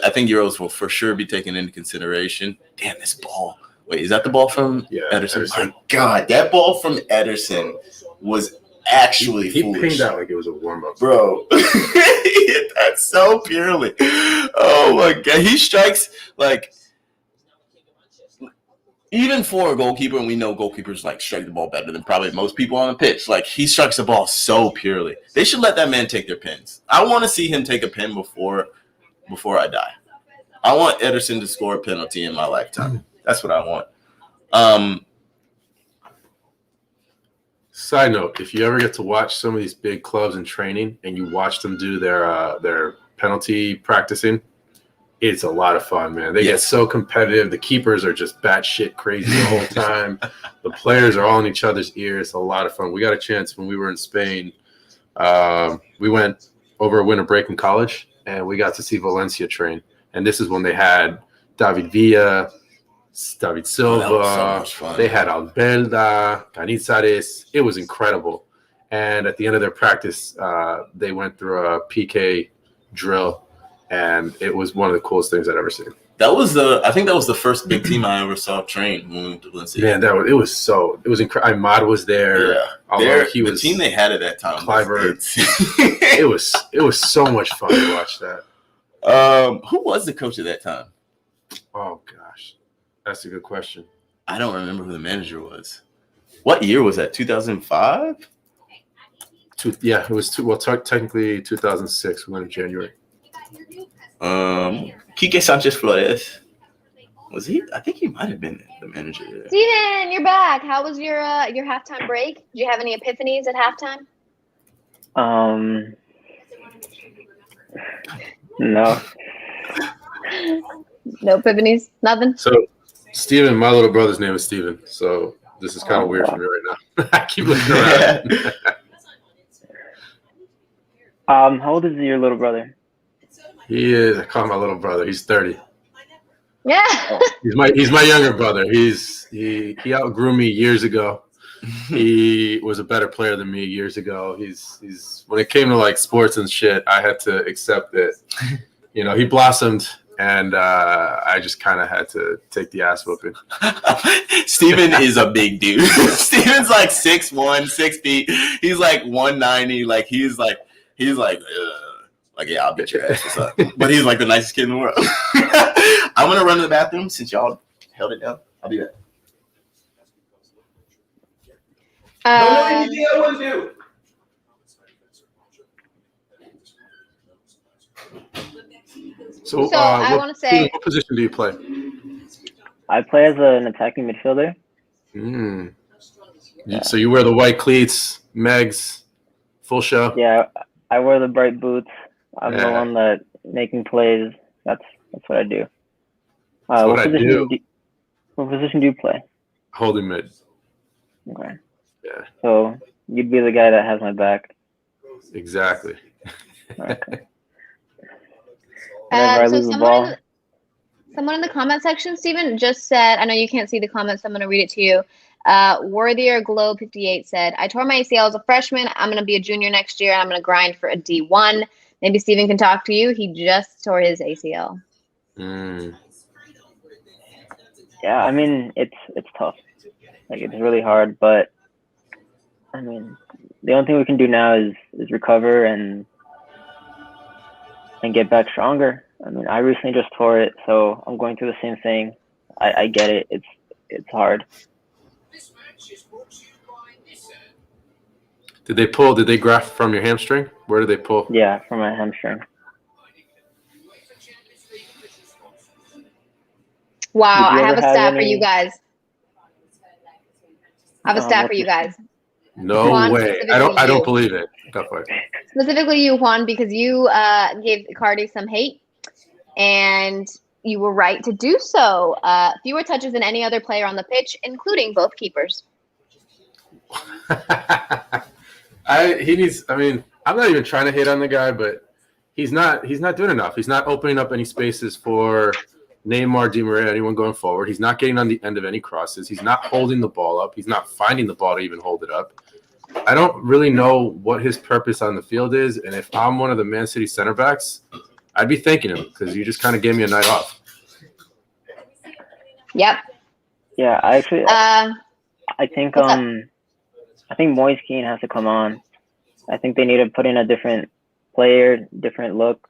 think Euros will for sure be taken into consideration. Damn, this ball. Wait, is that the ball from Ederson? My God, that ball from Ederson was actually foolish. He pinged out like it was a warm-up. Bro, he hit that so purely. Oh, my God. He strikes like – even for a goalkeeper, and we know goalkeepers like strike the ball better than probably most people on the pitch. Like he strikes the ball so purely. They should let that man take their pins. I want to see him take a pin before I die. I want Ederson to score a penalty in my lifetime. That's what I want. Side note: if you ever get to watch some of these big clubs in training, and you watch them do their penalty practicing. It's a lot of fun, man. They get so competitive. The keepers are just batshit crazy the whole time. The players are all in each other's ears. It's a lot of fun. We got a chance when we were in Spain. We went over a winter break in college, and we got to see Valencia train. And this is when they had David Villa, David Silva. So they had Albelda, Canizares. It was incredible. And at the end of their practice, they went through a PK drill. And it was one of the coolest things I'd ever seen. I think that was the first big team I ever saw train when we went to Valencia. Man, it was incredible. Imad was there. Yeah, the team they had at that time. Cliver. It was so much fun to watch that. Who was the coach at that time? Oh gosh, that's a good question. I don't remember who the manager was. What year was that? 2005? Yeah, it was technically 2006. We went in January. Quique Sanchez Flores. Was he? I think he might have been the manager there. Steven, you're back. How was your halftime break? Did you have any epiphanies at halftime? No. No epiphanies? Nothing? So, Steven, my little brother's name is Steven. So, this is kind of weird for me right now. I keep looking around. How old is your little brother? He is. I call him my little brother. He's 30. Yeah. He's my younger brother. He outgrew me years ago. He was a better player than me years ago. He's when it came to like sports and shit, I had to accept that. You know, he blossomed, and I just kind of had to take the ass whooping. Steven is a big dude. Steven's like 6'1", 6 feet. He's like 190. Like he's like. Like, yeah, I'll beat your ass. What's up? But he's like the nicest kid in the world. I'm going to run to the bathroom since y'all held it down. I'll be back. Don't know anything I want to do. So I want to say, what position do you play? I play as an attacking midfielder. So you wear the white cleats, Megs, full show? Yeah, I wear the bright boots. I'm the one that making plays. That's what I do. What position do you play? Holding mid. Okay. Yeah. So you'd be the guy that has my back. Exactly. Okay. So someone in the comment section, Steven, just said, I know you can't see the comments, so I'm going to read it to you. Worthier Globe 58 said, I tore my ACL as a freshman. I'm going to be a junior next year, and I'm going to grind for a D1. Maybe Steven can talk to you. He just tore his ACL. Yeah, I mean, it's tough. Like, it's really hard, but I mean, the only thing we can do now is recover and get back stronger. I mean, I recently just tore it, so I'm going through the same thing. I get it. It's hard. Did they graft from your hamstring? Where did they pull? Yeah, from my hamstring. Wow, Did you I have ever a have stat for any- you guys. I have a stat for you guys. No Juan, way. I specifically don't you. believe it. Go for it. Specifically you, Juan, because you gave Icardi some hate, and you were right to do so. Fewer touches than any other player on the pitch, including both keepers. I'm not even trying to hate on the guy, but he's not doing enough. He's not opening up any spaces for Neymar, Di Maria, anyone going forward. He's not getting on the end of any crosses. He's not holding the ball up. He's not finding the ball to even hold it up. I don't really know what his purpose on the field is, and if I'm one of the Man City center backs, I'd be thanking him because you just kind of gave me a night off. Yep. Yeah, I think what's up? I think Moise Kean has to come on. I think they need to put in a different player, different look.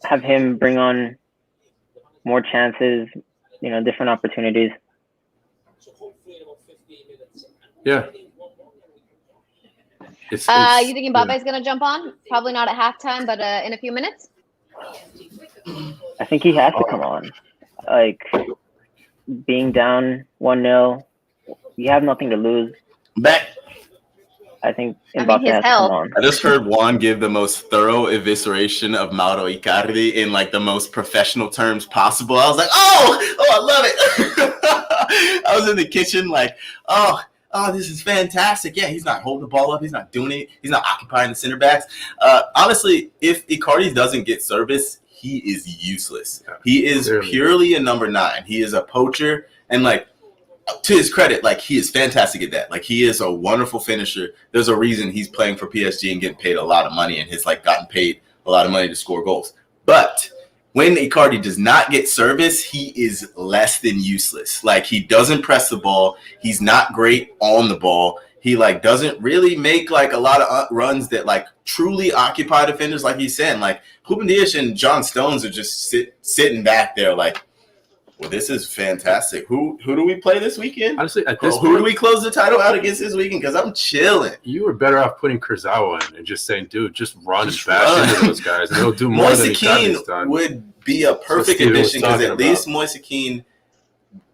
Have him bring on more chances, different opportunities. Yeah. You think Mbappe's yeah. going to jump on? Probably not at halftime, but in a few minutes? I think he has to come on. Like, being down 1-0, you have nothing to lose. Back. I think I mean, Mbappe his has to health. come on. I just heard Juan give the most thorough evisceration of Mauro Icardi in like the most professional terms possible. I was like, oh, I love it. I was in the kitchen like, oh, this is fantastic. Yeah, he's not holding the ball up. He's not doing it. He's not occupying the center backs. Honestly, if Icardi doesn't get service, he is useless. He is purely a number 9. He is a poacher. And like, to his credit, like he is fantastic at that. Like he is a wonderful finisher. There's a reason he's playing for PSG and getting paid a lot of money and has like gotten paid a lot of money to score goals. But when Icardi does not get service, he is less than useless. Like he doesn't press the ball. He's not great on the ball. He like doesn't really make like a lot of runs that like truly occupy defenders. Like he's saying, like Ruben Dias and John Stones are just sitting back there like, well, this is fantastic. Who do we play this weekend? Honestly, at this who point, do we close the title out against this weekend? Because I'm chilling. You were better off putting Kurzawa in and just saying, dude, just run and bash into those guys, and they'll do more than Icardi's done. Would be a perfect addition because at least Moise Kean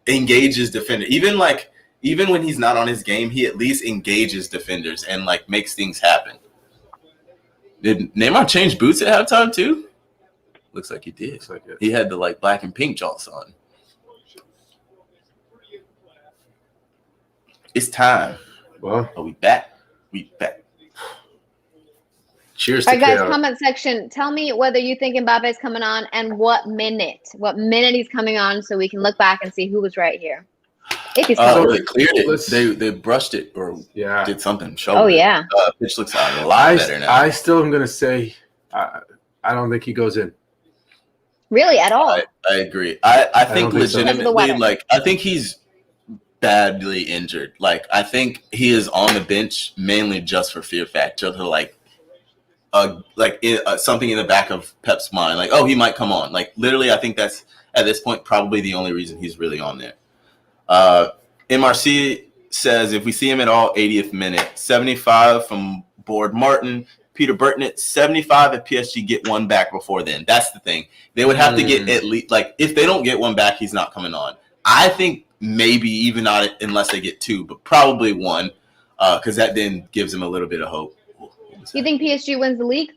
engages defenders. Even when he's not on his game, he at least engages defenders and like makes things happen. Did Neymar change boots at halftime too? Looks like he did. Looks like it. He had the like black and pink jaws on. It's time. Well, Are we back? We back. Cheers All to right, guys, chaos. comment section. Tell me whether you think Mbappe's coming on and what minute he's coming on so we can look back and see who was right here. If he's coming on. They cleared it. They brushed it or did something. Oh, yeah. Pitch looks a lot better now. I still am going to say I don't think he goes in. Really, at all? I agree. I think don't think so. legitimately, like, I think he's badly injured. Like, I think he is on the bench mainly just for fear factor to something in the back of Pep's mind. Like, oh, he might come on. Like, literally, I think that's at this point probably the only reason he's really on there. MRC says if we see him at all, 80th minute, 75 from Board Martin. Peter Burton at 75 if PSG get one back before then. That's the thing. They would have to get at least, like, if they don't get one back, he's not coming on. I think maybe even not unless they get two, but probably one, because that then gives them a little bit of hope. You think PSG wins the league?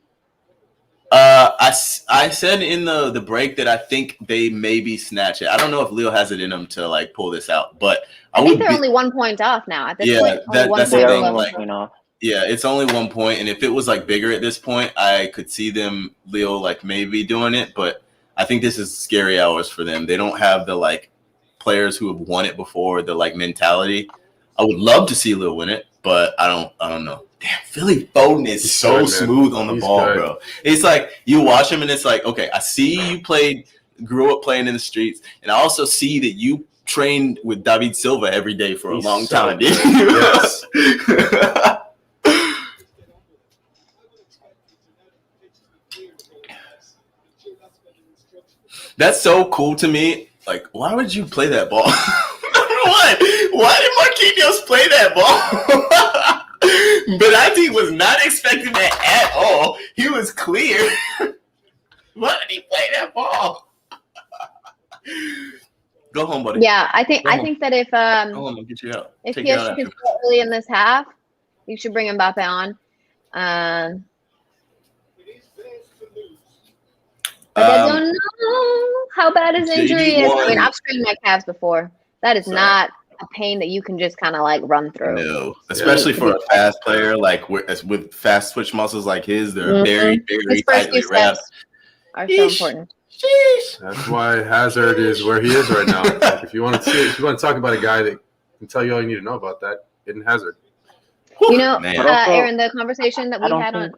I said in the break that I think they maybe snatch it. I don't know if Leo has it in them to like pull this out, but I think they're only 1 point off now. At this point, that's the thing. Like, yeah, it's only 1 point, and if it was like bigger at this point, I could see them, Leo, like maybe doing it. But I think this is scary hours for them. They don't have the like players who have won it before, the like mentality. I would love to see Leo win it, but I don't know. Damn, Philly Foden is so smooth on the ball, bro. It's like you watch him, and it's like, okay, I see you grew up playing in the streets, and I also see that you trained with David Silva every day for a long so time. good. Yes. That's so cool to me. Like, why would you play that ball? Why did Marquinhos play that ball? Benatti was not expecting that at all. He was clear. Why did he play that ball? Go home, buddy. Yeah, I think that if Go home and get you out. if Take you out PSG after. can score early in this half, you should bring Mbappe on. But I don't know how bad his injury is. I mean, I've strained my calves before. That is not a pain that you can just kind of like run through. No, especially for a fast player like with fast twitch muscles like his, they're very, very tightly wrapped. Are so important. That's why Hazard is where he is right now. Like, if you want to talk about a guy that can tell you all you need to know about that, Eden Hazard. You know, also, Aaron, the conversation that we had on.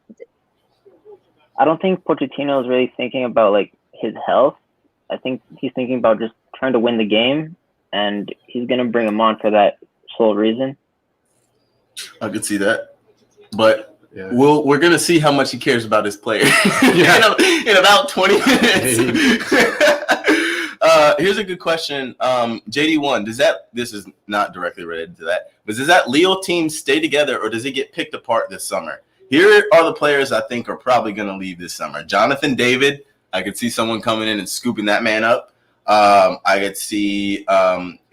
I don't think Pochettino is really thinking about like his health. I think he's thinking about just trying to win the game, and he's gonna bring him on for that sole reason. I could see that, but we're gonna see how much he cares about his player in about 20 minutes. Here's a good question. JD1, this is not directly related to that, but does that Lille team stay together or does it get picked apart this summer? Here are the players I think are probably going to leave this summer. Jonathan David, I could see someone coming in and scooping that man up. I could see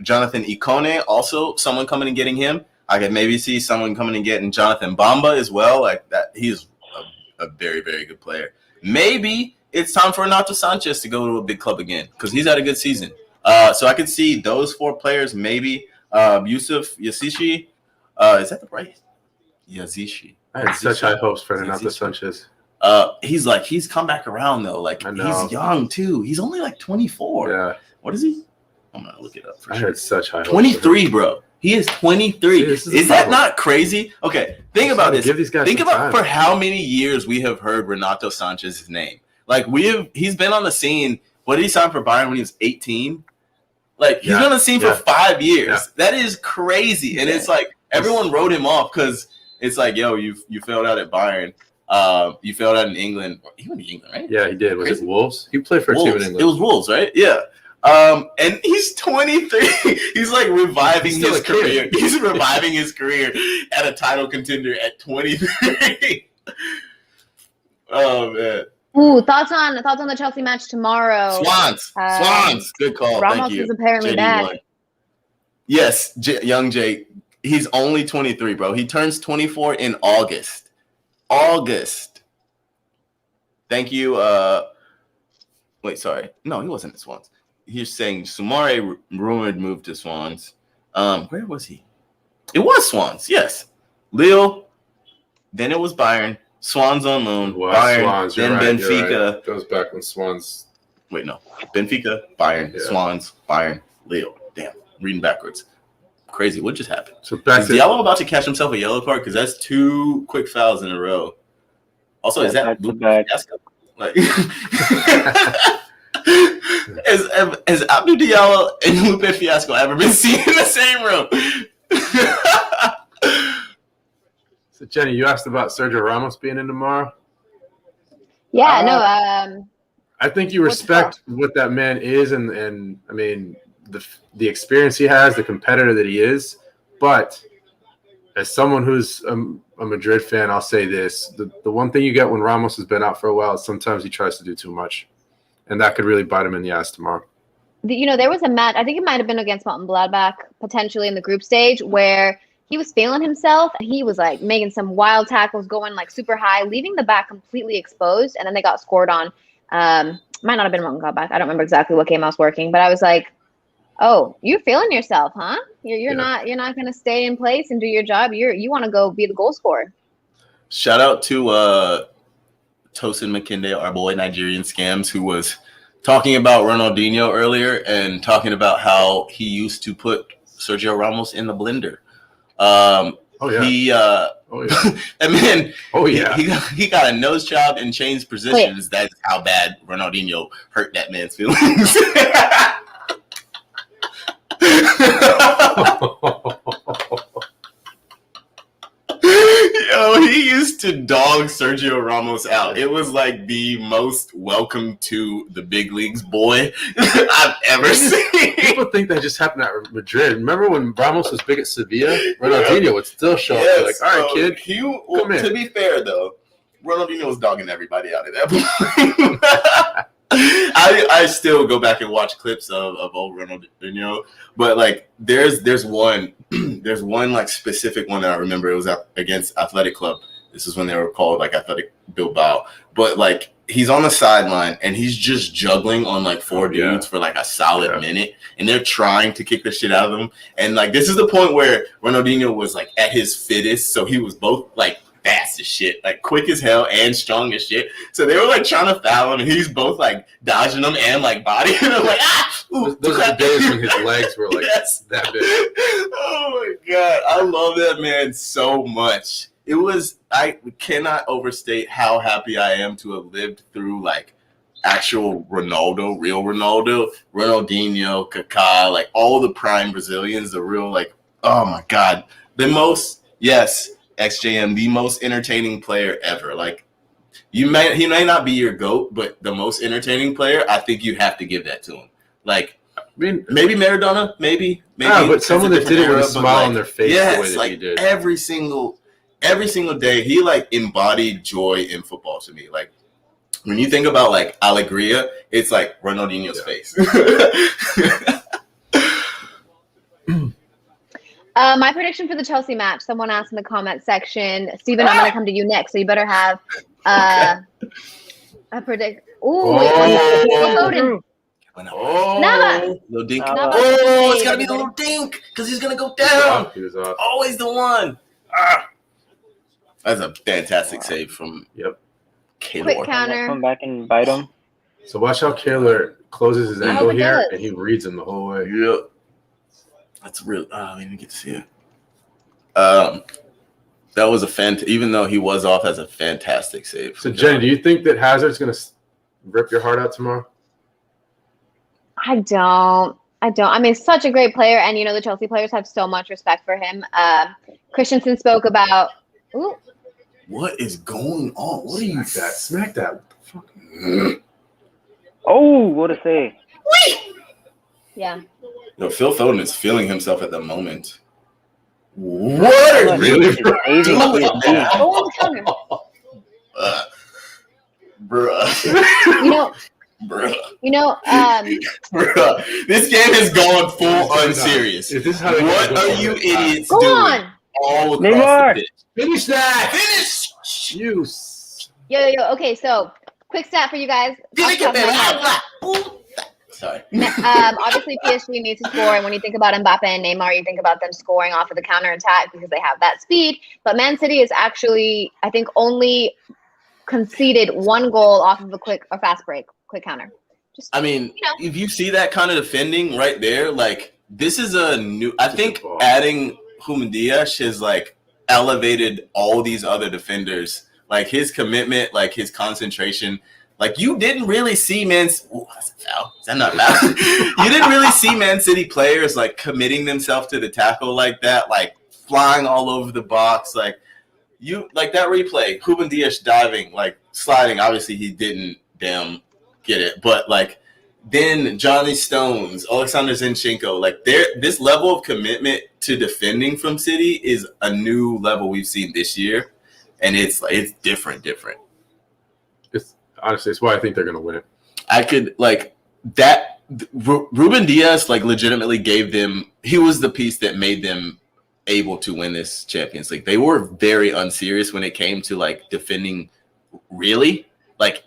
Jonathan Ikone, also someone coming and getting him. I could maybe see someone coming and getting Jonathan Bamba as well. Like that, he's a very, very good player. Maybe it's time for Renato Sanchez to go to a big club again because he's had a good season. So I could see those 4 players, maybe Yusuf Yazici. Is that the right? Yazici. I had such high hopes for Renato Sanchez. He's come back around though. Like he's young too. He's only like 24. Yeah. What is he? I'm gonna look it up for sure. I had such high hopes. 23, bro. He is 23. Is that not crazy? Okay, think about this. Think about for how many years we have heard Renato Sanchez's name. Like he's been on the scene. What did he sign for Bayern when he was 18? Like he's been on the scene for 5 years. Yeah. That is crazy. And it's like everyone wrote him off because it's like, yo, you failed out at Bayern. You failed out in England. He went to England, right? Yeah, he did. Was it Wolves? He played for a team in England. It was Wolves, right? Yeah. And he's 23. He's like reviving his career. He's reviving his career at a title contender at 23. Oh man. Ooh, thoughts on the Chelsea match tomorrow? Swans. Good call. Ramos Thank you. is apparently back. Yes, young Jake. He's only 23, bro. He turns 24 in August. Thank you. Wait, sorry. No, he wasn't at Swans. He's saying Soumare rumored move to Swans. Where was he? It was Swans, yes. Lille, then it was Bayern. Swans on loan. Bayern, Swans, then Benfica. Right. Goes back when Swans. Wait, no. Benfica, Bayern, Swans, Bayern, Lille. Damn, reading backwards. Crazy. What just happened? So is Diallo about to catch himself a yellow card? Because that's 2 quick fouls in a row. Also, is that Lupe Fiasco? Like, has Abdou Diallo and Lupe Fiasco ever been seen in the same room? So, Jenny, you asked about Sergio Ramos being in tomorrow? Yeah, I think you respect what that man is, and I mean, the experience he has, the competitor that he is. But as someone who's a Madrid fan, I'll say this. The one thing you get when Ramos has been out for a while is sometimes he tries to do too much. And that could really bite him in the ass tomorrow. There was a match, I think it might have been against Mönchengladbach, potentially in the group stage, where he was feeling himself. He was like making some wild tackles, going like super high, leaving the back completely exposed. And then they got scored on. Might not have been Mönchengladbach. I don't remember exactly what game I was working, but I was like, oh, you're feeling yourself, huh? You're not going to stay in place and do your job. You want to go be the goal scorer. Shout out to Tosin Makinde, our boy Nigerian Scams, who was talking about Ronaldinho earlier and talking about how he used to put Sergio Ramos in the blender. He got a nose job and changed positions. That's how bad Ronaldinho hurt that man's feelings. Yo, he used to dog Sergio Ramos out. It was like the most welcome to the big leagues boy I've ever seen. People think that just happened at Madrid. Remember when Ramos was big at Sevilla? Ronaldinho would still show up. Like, all right, kid. To be fair, though, Ronaldinho was dogging everybody out at that point. I still go back and watch clips of old Ronaldinho, but like there's one like specific one that I remember. It was against Athletic Club. This is when they were called like Athletic Bilbao. But like he's on the sideline and he's just juggling on like four dudes for like a solid minute, and they're trying to kick the shit out of him. And like this is the point where Ronaldinho was like at his fittest, so he was both like fast as shit, like quick as hell and strong as shit. So they were like trying to foul him, and he's both like dodging them and like bodying them. Like those are the days when his legs were like that big. Oh my god, I love that man so much. I cannot overstate how happy I am to have lived through like actual Ronaldo, real Ronaldo, Ronaldinho, Kaká, like all the prime Brazilians, the real like, oh my god, XJM, the most entertaining player ever. Like he may not be your GOAT, but the most entertaining player, I think you have to give that to him. Like, I mean, maybe Maradona, maybe. But someone that did it with a smile on their face the way that like he did. Every single day, he like embodied joy in football to me. Like when you think about like Alegria, it's like Ronaldinho's face. My prediction for the Chelsea match, someone asked in the comment section. Steven, I'm going to come to you next, so you better have a predict. Foden. Little dink. It's got to be the little dink because he's going to go down. He was off. Always the one. That's a fantastic save from Kaylor. Quick counter. Come back and bite him. So watch how Kaylor closes his angle it here, does. and he reads him the whole way. Yep. That's real. We didn't get to see it. That was even though he was off, as a fantastic save. So Jenny, do you think that Hazard's going to rip your heart out tomorrow? I don't. I mean, such a great player, and the Chelsea players have so much respect for him. Christensen spoke about. Ooh. What is going on? What are you? Smack that! What the fuck? Oh, what a save! Yeah. No, Phil Foden is feeling himself at the moment. What are you doing? Bruh. Bruh. This game has gone full unserious. What are you idiots Go doing? on. All across Neymar. the pitch. Finish that! Finish! You. Yo. Okay, so quick stat for you guys. Sorry. Obviously, PSG needs to score, and when you think about Mbappe and Neymar, you think about them scoring off of the counter attack because they have that speed. But Man City is actually, I think, only conceded one goal off of a quick or fast break, quick counter. If you see that kind of defending right there, like this is a new. I think adding Humandias has like elevated all these other defenders. Like his commitment, like his concentration. Like you didn't really see that's a foul. Is that not foul? You didn't really see Man City players like committing themselves to the tackle like that, like flying all over the box. Like that replay, Ruben Dias diving, like sliding. Obviously, he didn't get it, but like then Johnny Stones, Alexander Zinchenko, like this level of commitment to defending from City is a new level we've seen this year, and it's different. Honestly, it's why I think they're going to win it. I could like that. Ruben Dias like legitimately gave them. He was the piece that made them able to win this Champions League. They were very unserious when it came to like defending. Really, like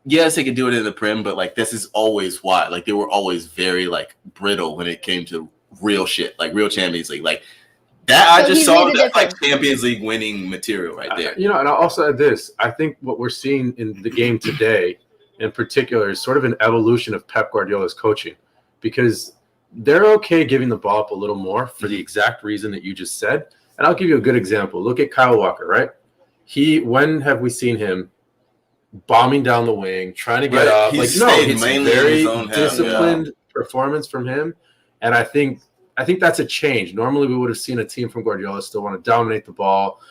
yes, they could do it in the Prem, but like this is always why. Like they were always very like brittle when it came to real shit, like real Champions League, like. That I just saw that's like Champions League winning material right there. And I'll also add this. I think what we're seeing in the game today in particular is sort of an evolution of Pep Guardiola's coaching, because they're okay giving the ball up a little more for the exact reason that you just said. And I'll give you a good example. Look at Kyle Walker, right? When have we seen him bombing down the wing, trying to get up? It's very disciplined performance from him. And I think I think that's a change. Normally, we would have seen a team from Guardiola still want to dominate the ball,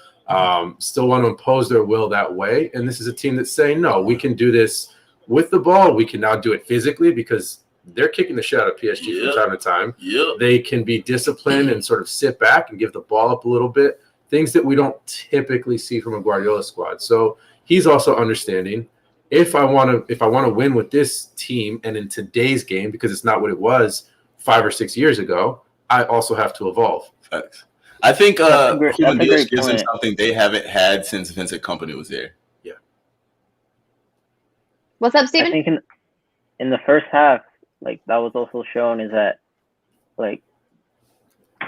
still want to impose their will that way. And this is a team that's saying, no, we can do this with the ball. We can now do it physically because they're kicking the shit out of PSG from time to time. They can be disciplined and sort of sit back and give the ball up a little bit, things that we don't typically see from a Guardiola squad. So he's also understanding, if I want to win with this team and in today's game, because it's not what it was 5 or 6 years ago, I also have to evolve. Facts. I think Ruben Dias gives them something they haven't had since Vincent Kompany was there. Yeah. What's up, Steven? I think in the first half, like that was also shown, is that like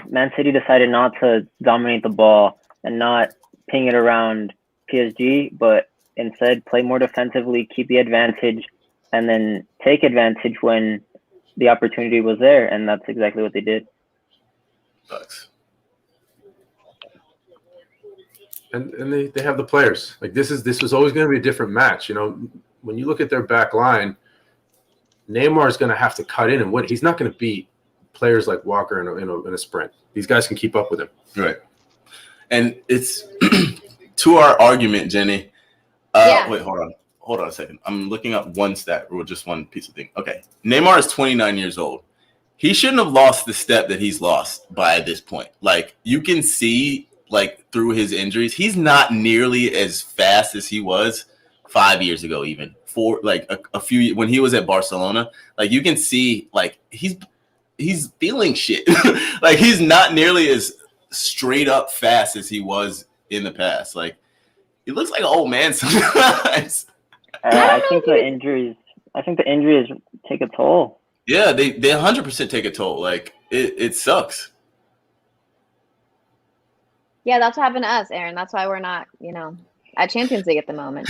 Man City decided not to dominate the ball and not ping it around PSG, but instead play more defensively, keep the advantage, and then take advantage when the opportunity was there, and that's exactly what they did. Sucks. And they have the players. Like this was always going to be a different match. You know, when you look at their back line, Neymar is going to have to cut in and win. He's not going to beat players like Walker in a sprint. These guys can keep up with him. Right. And it's to our argument, Jenny. Wait, hold on a second. I'm looking up one stat or just one piece of thing. Okay. Neymar is 29 years old. He shouldn't have lost the step that he's lost by this point. Like, you can see, like, through his injuries, he's not nearly as fast as he was 5 years ago, even for like a few when he was at Barcelona. Like, you can see, like, he's feeling shit. Like, he's not nearly as straight up fast as he was in the past. Like, he looks like an old man sometimes. I think the injuries take a toll. Yeah, they 100% take a toll. Like, it sucks. Yeah, that's what happened to us, Aaron. That's why we're not, at Champions League at the moment.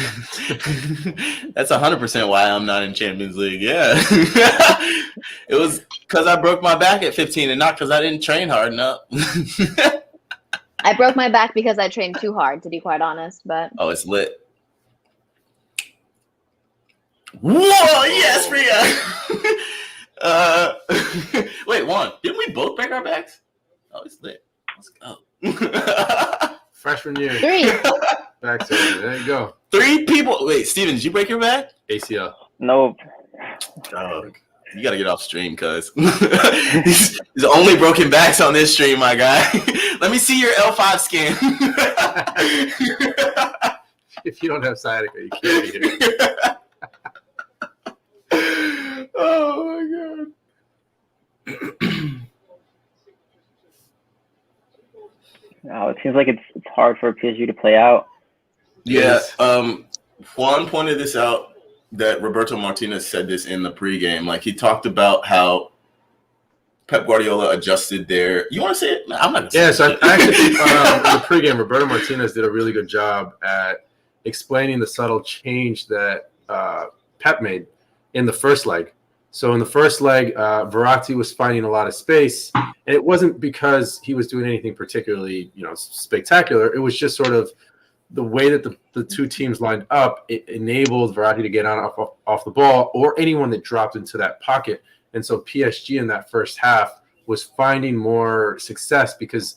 That's 100% why I'm not in Champions League. Yeah. It was because I broke my back at 15 and not because I didn't train hard enough. I broke my back because I trained too hard, to be quite honest. But oh, it's lit. Whoa, yes, Ria. Wait, Juan, didn't we both break our backs? Oh, it's lit. Let's go. Freshman year. 3. Back surgery. There you go. 3 people. Wait, Steven, did you break your back? ACL. Nope. Oh, you got to get off stream, cuz. There's only broken backs on this stream, my guy. Let me see your L5 scan. If you don't have sciatica, you can't be here. Oh, my God. No, it seems like it's hard for PSG to play out. Yeah, Juan pointed this out, that Roberto Martinez said this in the pregame. Like, he talked about how Pep Guardiola adjusted their – you want to say it? I'm not going to say it. Yeah, so I actually think in the pregame, Roberto Martinez did a really good job at explaining the subtle change that Pep made in the first leg. So in the first leg, Verratti was finding a lot of space, and it wasn't because he was doing anything particularly, spectacular. It was just sort of the way that the two teams lined up. It enabled Verratti to get on off the ball, or anyone that dropped into that pocket. And so PSG in that first half was finding more success because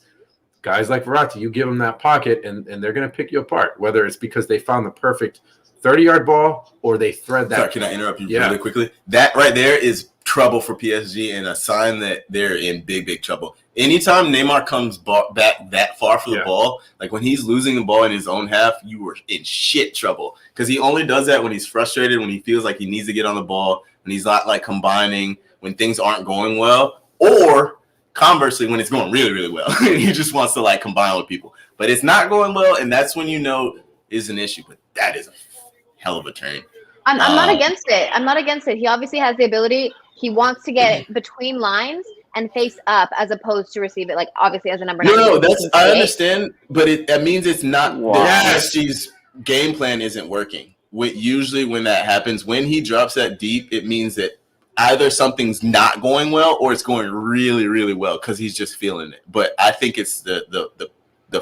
guys like Verratti, you give them that pocket, and they're going to pick you apart, whether it's because they found the perfect 30-yard ball or they thread that. Sorry, can I interrupt you really quickly? That right there is trouble for PSG and a sign that they're in big, big trouble. Anytime Neymar comes back that far for the ball, like when he's losing the ball in his own half, you are in shit trouble. Because he only does that when he's frustrated, when he feels like he needs to get on the ball, when he's not like combining, when things aren't going well, or conversely, when it's going really, really well. He just wants to like combine with people. But it's not going well, and that's when is an issue. But that is a hell of a turn. I'm not against it. I'm not against it. He obviously has the ability. He wants to get it between lines and face up as opposed to receive it, like obviously as a number 9. No, I understand, but that means it's not PSG's game plan isn't working. Usually when that happens, when he drops that deep, it means that either something's not going well or it's going really, really well because he's just feeling it. But I think it's the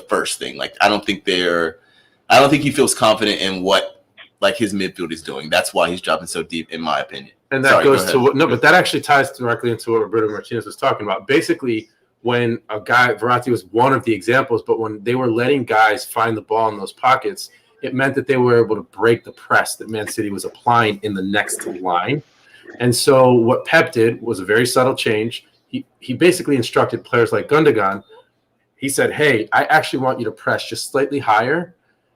first thing. Like I don't think he feels confident in what like his midfield is doing. That's why he's dropping so deep, in my opinion. And that goes to but that actually ties directly into what Roberto Martinez was talking about. Basically, when a guy, Verratti was one of the examples, but when they were letting guys find the ball in those pockets, it meant that they were able to break the press that Man City was applying in the next line. And so what Pep did was a very subtle change. He basically instructed players like Gundogan. He said, hey, I actually want you to press just slightly higher.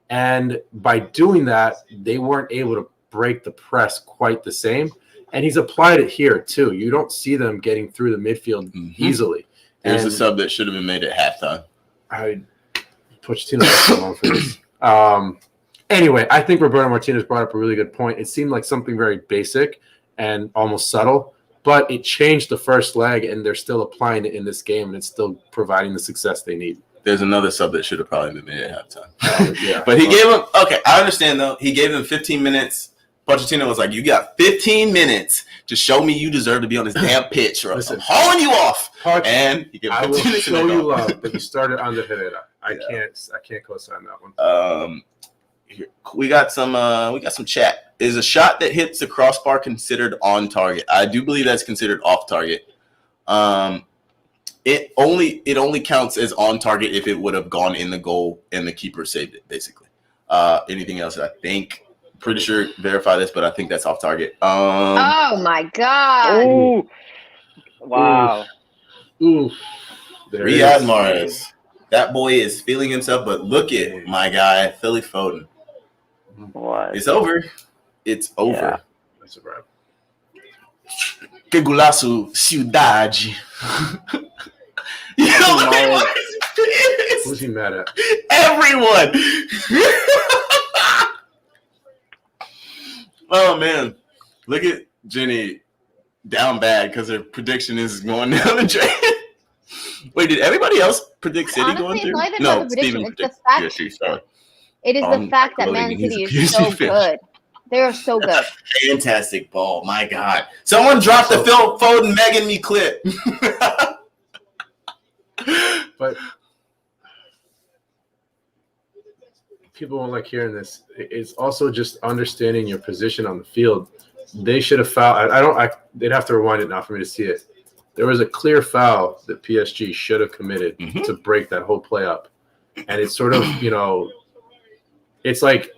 And by doing that, they weren't able to break the press quite the same. And he's applied it here, too. You don't see them getting through the midfield easily. There's a sub that should have been made at halftime. Pochettino's so long for this. Anyway, I think Roberto Martinez brought up a really good point. It seemed like something very basic and almost subtle, but it changed the first leg, and they're still applying it in this game, and it's still providing the success they need. There's another sub that should have probably been made at halftime. Yeah. But he gave him – okay, I understand, though. He gave them 15 minutes. Pochettino was like, you got 15 minutes to show me you deserve to be on this damn pitch, or I'm hauling you off. And he gave 15 minutes. I will show you love, but he started on the Herrera. I can't co-sign that one. Here, we got some chat. Is a shot that hits the crossbar considered on target? I do believe that's considered off target. It only counts as on target if it would have gone in the goal and the keeper saved it, basically. Anything else, I think, pretty sure verify this, but I think that's off target. Oh my god. Oh wow. Ooh. Riyad Mahrez. That boy is feeling himself, but look at my guy, Philly Foden. What? It's over. It's over. Yeah. That's a wrap. Que golaço, Ciudad. You know, look at what he's Who's he mad at? Everyone. Oh, man. Look at Jenny down bad because her prediction is going down the drain. Wait, did everybody else predict City going through? No, Steven predicted. It is the fact that Man City is so good. They are so good. Fantastic ball. My God. Someone dropped the Phil Foden Megan me clip. But people won't like hearing this. It's also just understanding your position on the field. They should have fouled. They'd have to rewind it now for me to see it. There was a clear foul that PSG should have committed to break that whole play up. And it's sort of, it's like,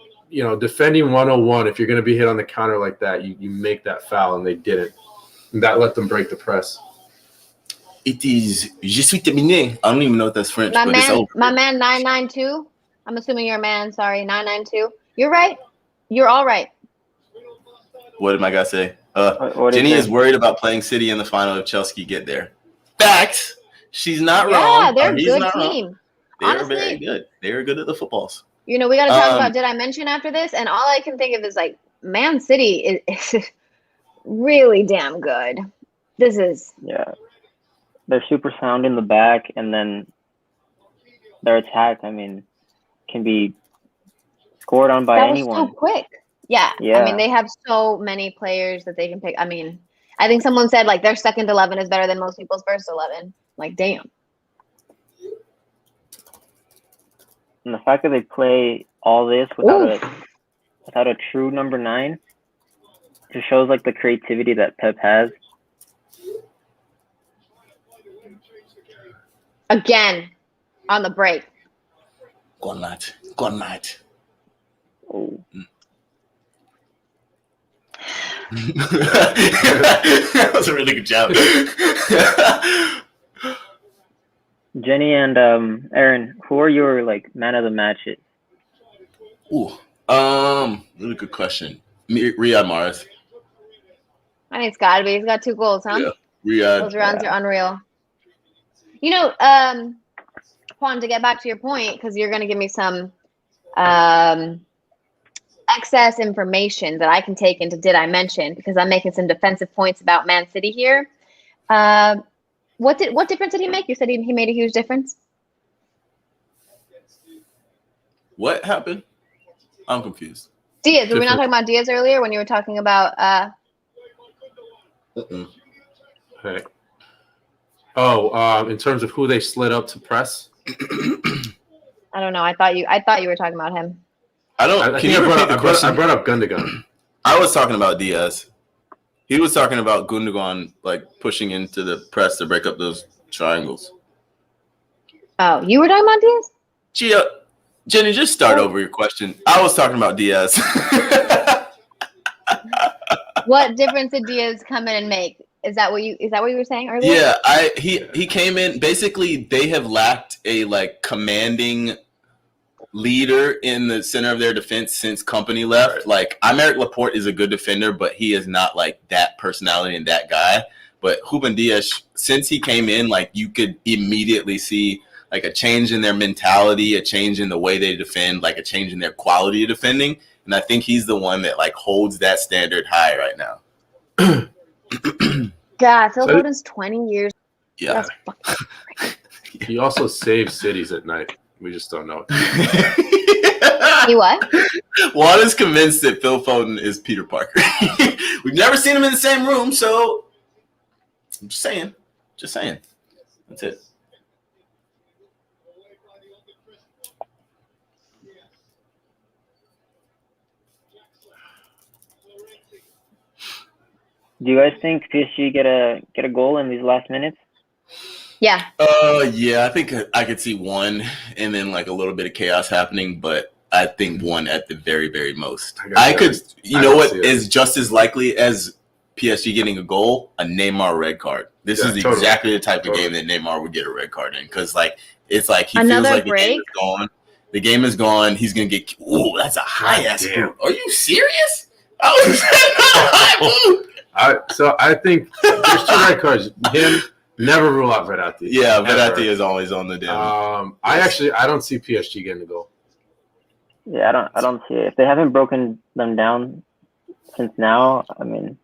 defending 101, if you're going to be hit on the counter like that, you make that foul, and they didn't. And that let them break the press. It is Je suis terminé. I don't even know if that's French, but it's over. My man 992. I'm assuming you're a man. Sorry, 992. You're right. You're all right. What did my guy say? Jenny is worried about playing City in the final if Chelsea get there. Facts. She's not wrong. Yeah, they're a good team. They're very good. They're good at the footballs. We got to talk about did I mention after this? And all I can think of is like Man City is really damn good. Yeah. They're super sound in the back, and then their attack, can be scored on by anyone. That was so quick. Yeah. They have so many players that they can pick. I think someone said like their second 11 is better than most people's first 11. Like, damn. And the fact that they play all this without a true number 9 just shows like the creativity that Pep has. Again, on the break. Go on, lad. Oh. That was a really good job. Jenny and Aaron, who are your man of the matches? Ooh, really good question. Riyad Mahrez. I think it's gotta be. He's got 2 goals, huh? Yeah, Riyad. Those runs are unreal. Juan, to get back to your point, because you're gonna give me some excess information that I can take into did I mention, because I'm making some defensive points about Man City here. What difference did he make? You said he made a huge difference. What happened? I'm confused. Diaz, were we not talking about Diaz earlier when you were talking about Okay. Oh, in terms of who they slid up to press? I don't know. I thought you were talking about him. I brought up Gundogan. I was talking about Diaz. He was talking about Gundogan pushing into the press to break up those triangles. Oh, you were talking about Diaz? Jenny, just start over your question. I was talking about Diaz. What difference did Diaz come in and make? Is that what you were saying earlier? Yeah, he came in. Basically, they have lacked a commanding leader in the center of their defense since Company left. Right. Like, Aymeric Laporte is a good defender, but he is not that personality and that guy. But Ruben Dias, since he came in, you could immediately see a change in their mentality, a change in the way they defend, a change in their quality of defending. And I think he's the one that holds that standard high right now. God, Phil Foden's 20 years. Yeah. That's fucking crazy. He also saves cities at night. We just don't know. He what? Juan is convinced that Phil Foden is Peter Parker. We've never seen him in the same room, so I'm just saying. Just saying. That's it. Do you guys think PSG get a goal in these last minutes? Yeah. Yeah, I think I could see one and then a little bit of chaos happening, but I think one at the very, very most. I could, you know what is just as likely as PSG getting a goal? A Neymar red card. This is exactly the type of game that Neymar would get a red card in, because it's he another feels like break? the game is gone. The game is gone. He's gonna get. Ooh, that's a high ass boot. Are you serious? So I think there's 2 red cards. Him, never rule out Verratti. Yeah, Verratti is always on the down. I don't see PSG getting the goal. Yeah, I don't see it. If they haven't broken them down since now, I mean,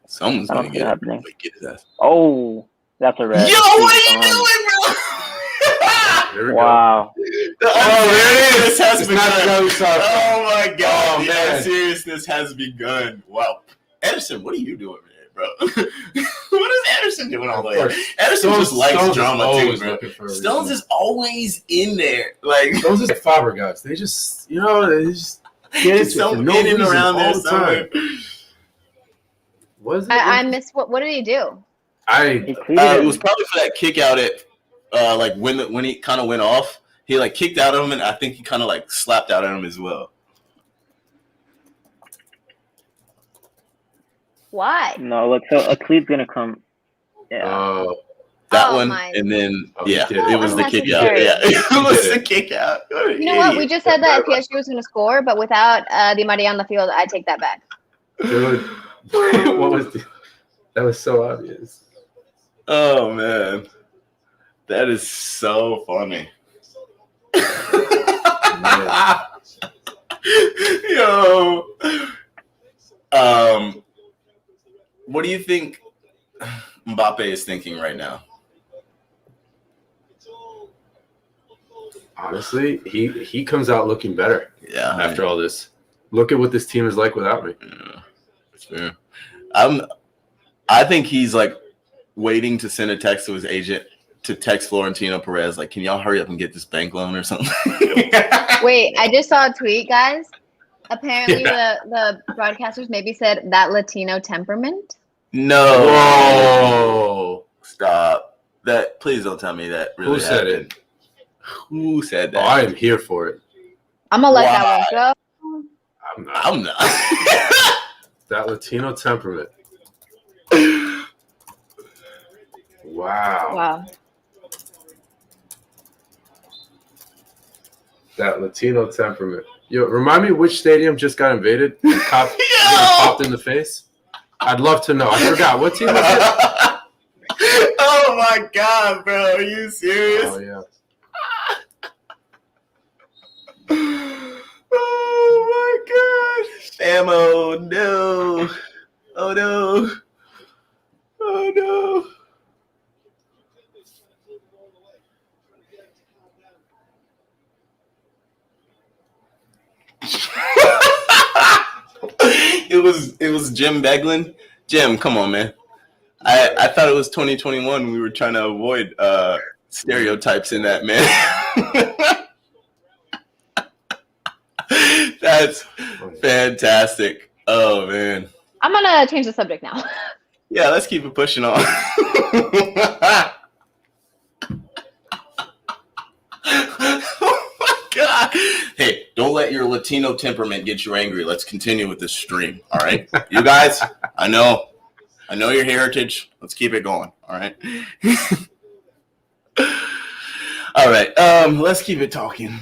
someone's gonna get happening. Get his ass. Oh, that's a red. Yo, what are you doing, bro? Wow. Oh, there it is. Has begun. Oh my God, man! Seriousness has begun. Wow, Ederson, what are you doing, man, bro? What is Ederson doing all the way? Ederson just likes drama too, bro. Stones is always in there. Stones is Fabregas. They just, they just get into it. In and around there somewhere. I missed what did he do? It was probably for that kick out at when he kind of went off. He kicked out of him, and I think he kind of slapped out at him as well. Why? No, look, so Akleed's gonna come. Yeah. That one, and then it was the kick out. Yeah, it was the kick out. You know what? We just said that PSG was going to score, but without Di Maria on the field, I take that back. Dude, what was that? Was so obvious. Oh man, that is so funny. Yo, what do you think Mbappe is thinking right now? Honestly, he comes out looking better. Yeah. After all this, look at what this team is like without me. Yeah, that's fair. I think he's waiting to send a text to his agent to text Florentino Perez, can y'all hurry up and get this bank loan or something? Wait, I just saw a tweet, guys. Apparently, the broadcasters maybe said that Latino temperament. No. Whoa. Stop. Please don't tell me that really Who said happened. Who said that? Oh, I am here for it. I'm going to let that one go. I'm not. That Latino temperament. Wow. That Latino temperament. Yo, remind me which stadium just got invaded? Popped in the face? I'd love to know. I forgot. What team was it? Oh my God, bro. Are you serious? Oh, yeah. Oh my God. Ammo, no. Oh no. Oh no. It was Jim Beglin. Jim, come on, man. I thought it was 2021. We were trying to avoid stereotypes in that, man. That's fantastic. Oh man. I'm gonna change the subject now. Yeah, let's keep it pushing on. Don't let your Latino temperament get you angry. Let's continue with this stream. All right, you guys. I know your heritage. Let's keep it going. All right. All right. Let's keep it talking.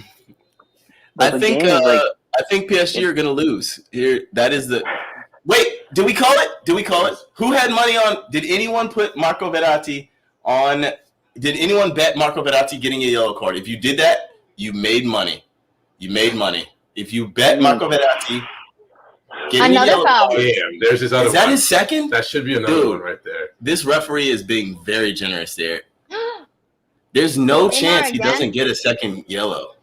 I think PSG are gonna lose. Here, that is the. Wait, did we call it? Who had money on? Did anyone put Marco Verratti on? Did anyone bet Marco Verratti getting a yellow card? If you did that, you made money. If you bet Marco Verratti getting Another a yellow foul. card, Damn, there's his other is that one. his second? That should be another one right there. This referee is being very generous there. There's no chance he doesn't get a second yellow.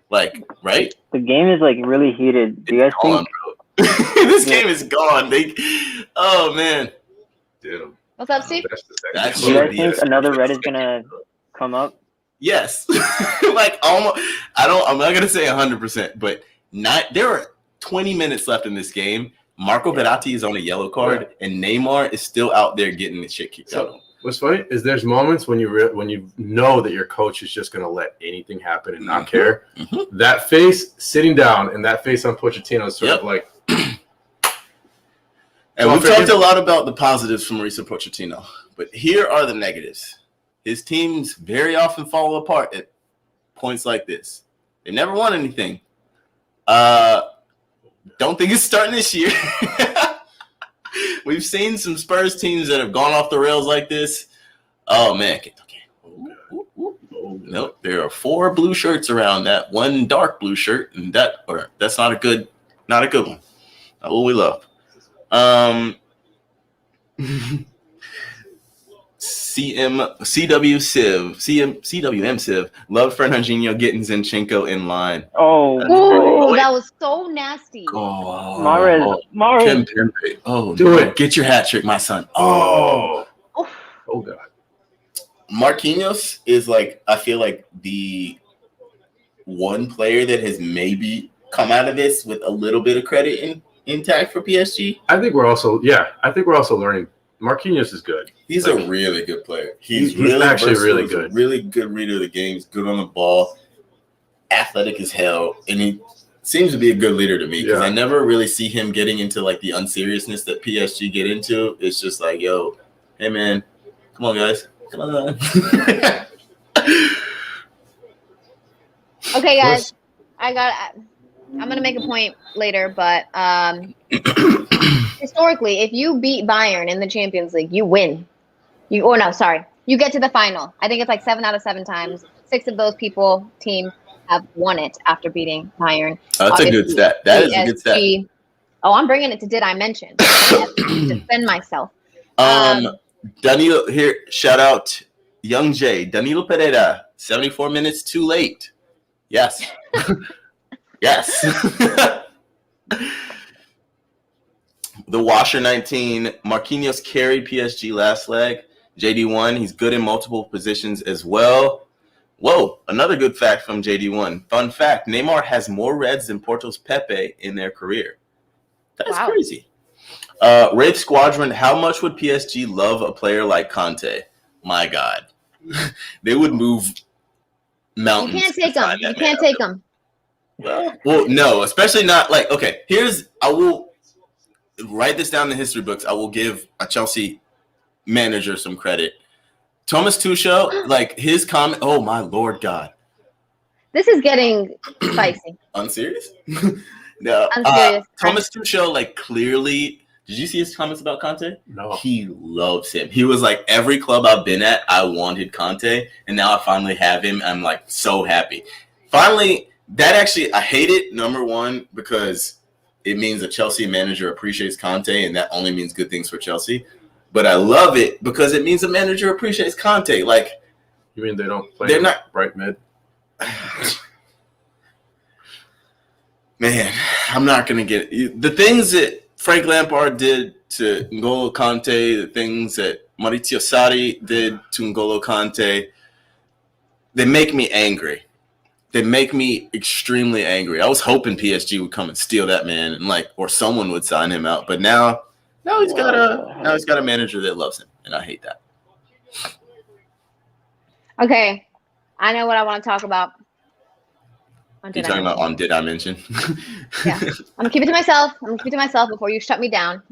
Like, right? The game is like really heated. Do you guys think? This game is gone. Oh man. Dude. What's up, Steve? That Do you guys think another red is gonna come up? Yes. Like almost. I'm not gonna say 100%, but there are 20 minutes left in this game. Marco Verratti is on a yellow card, and Neymar is still out there getting the shit kicked out of him. What's funny is there's moments when you know that your coach is just gonna let anything happen and not care. Mm-hmm. That face sitting down and that face on Pochettino is sort of like. And we've talked a lot about the positives from Mauricio Pochettino, but here are the negatives. His teams very often fall apart at points like this. They never won anything. Don't think it's starting this year. We've seen some Spurs teams that have gone off the rails like this. Oh, man. Okay. Nope. There are 4 blue shirts around that one dark blue shirt, and that's not a good one. Not what we love. CWM Civ love Fernandinho getting Zinchenko in line. Oh, that was so nasty. Oh, Mahrez. Oh, do it. Get your hat trick, my son. Oh God. Marquinhos is like, I feel like the one player that has maybe come out of this with a little bit of credit intact for PSG. I think we're also learning. Marquinhos is good. He's a really good player. He's really actually versatile. really good. Really good reader of the game. He's good on the ball. Athletic as hell. And he seems to be a good leader to me because I never really see him getting into like the unseriousness that PSG get into. It's just like, yo, hey man, come on guys. Come on. Okay, guys. I'm going to make a point later, but historically, if you beat Bayern in the Champions League, you win. You get to the final. I think it's like 7 out of 7 times. 6 of those teams have won it after beating Bayern. That's a good stat. That is a good stat. Oh, I'm bringing it to Did I Mention? Defend myself. Danilo, here, shout out Young J. Danilo Pereira, 74 minutes too late. Yes. Yes. The Washer 19. Marquinhos carried PSG last leg. JD1, he's good in multiple positions as well. Whoa, another good fact from JD1. Fun fact, Neymar has more reds than Porto's Pepe in their career. That's crazy. Wraith Squadron, how much would PSG love a player like Conte? My God. They would move mountains. You can't take them. Well, no, especially not like, okay, I will write this down in the history books. I will give a Chelsea manager some credit. Thomas Tuchel, like his comment, oh my Lord God. This is getting spicy. Unserious? No. Unserious. Thomas Tuchel, like clearly, did you see his comments about Conte? No. He loves him. He was like, every club I've been at, I wanted Conte, and now I finally have him. I'm like so happy. Finally, that actually, I hate it, number one, because it means a Chelsea manager appreciates Conte, and that only means good things for Chelsea. But I love it because it means a manager appreciates Conte. Like, you mean they don't play? They're not right mid. Man, I'm not gonna get it. The things that Frank Lampard did to N'Golo Kante, the things that Maurizio Sarri did to N'Golo Kante, they make me angry. They make me extremely angry. I was hoping PSG would come and steal that man, and or someone would sign him out. But now he's got a manager that loves him, and I hate that. Okay, I know what I want to talk about. You talking about on Did I Mention? Yeah. I'm gonna keep it to myself. Before you shut me down.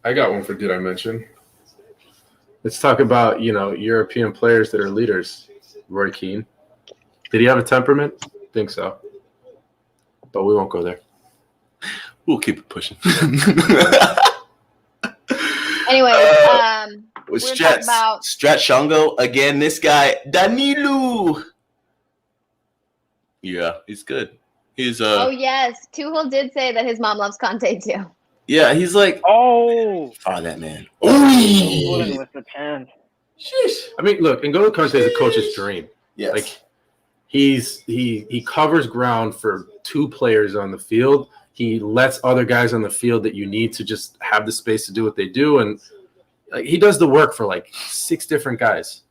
I got one for Did I Mention? Let's talk about, European players that are leaders. Roy Keane. Did he have a temperament? Think so. But we won't go there. We'll keep it pushing. Anyway, with we're talking about Stratshongo again. This guy Danilo. Yeah, he's good. He's Oh yes, Tuchel did say that his mom loves Conte too. Yeah, he's like that man. Golden with the chance. Sheesh. I mean, look, N'Golo Kante is a coach's dream. Yes. Like he covers ground for two players on the field. He lets other guys on the field that you need to just have the space to do what they do, and he does the work for like 6 different guys.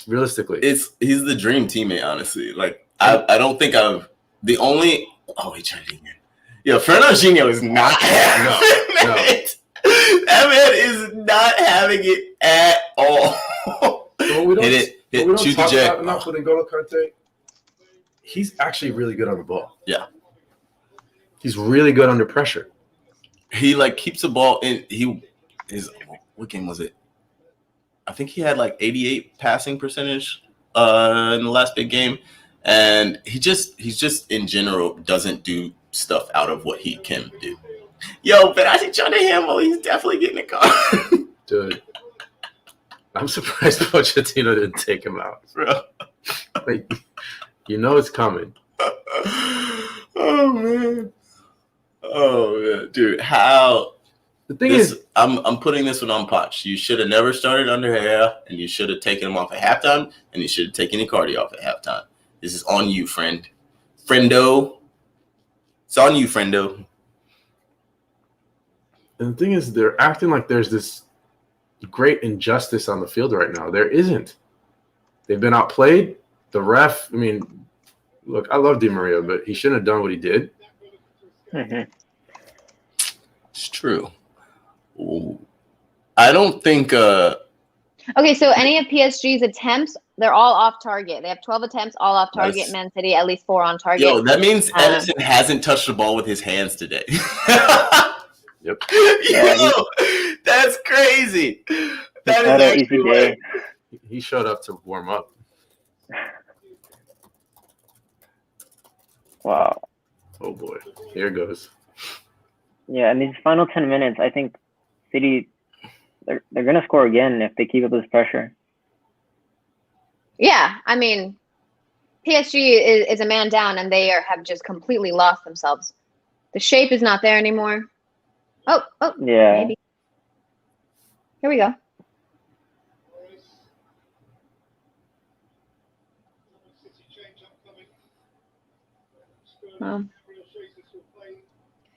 Realistically, he's the dream teammate. Honestly, like I don't think I've the only. Oh, he tried it again. Yeah, Fernandinho is not having it. That man is not having it at all. Hit shoot the jack. Enough with N'Golo Kante. He's actually really good on the ball. Yeah. He's really good under pressure. He keeps the ball in. What game was it? I think he had 88 passing percentage in the last big game, and he's just in general doesn't do stuff out of what he can do. Yo, but I see Johnny Hamill. He's definitely getting a car. Dude, I'm surprised Pochettino didn't take him out, bro. It's coming. Oh man, dude! How the thing is, I'm putting this one on Poch. You should have never started under Herrera, and you should have taken him off at halftime, and you should have taken Icardi off at halftime. This is on you, friendo. It's on you, friendo. And the thing is, they're acting like there's this great injustice on the field right now. There isn't. They've been outplayed. The ref. I mean, look, I love Di Maria, but he shouldn't have done what he did. Mm-hmm. It's true. Ooh. I don't think. Okay, so any of PSG's attempts, they're all off target. They have 12 attempts, all off target. Nice. Man City, at least 4 on target. Yo, that means Edison hasn't touched the ball with his hands today. Yep. Yo, that's crazy. That is actually easy day. He showed up to warm up. Wow. Oh boy, here it goes. Yeah, in these final 10 minutes, I think City, they're going to score again if they keep up this pressure. Yeah, I mean, PSG is a man down, and they have just completely lost themselves. The shape is not there anymore. Oh, yeah. Maybe. Here we go.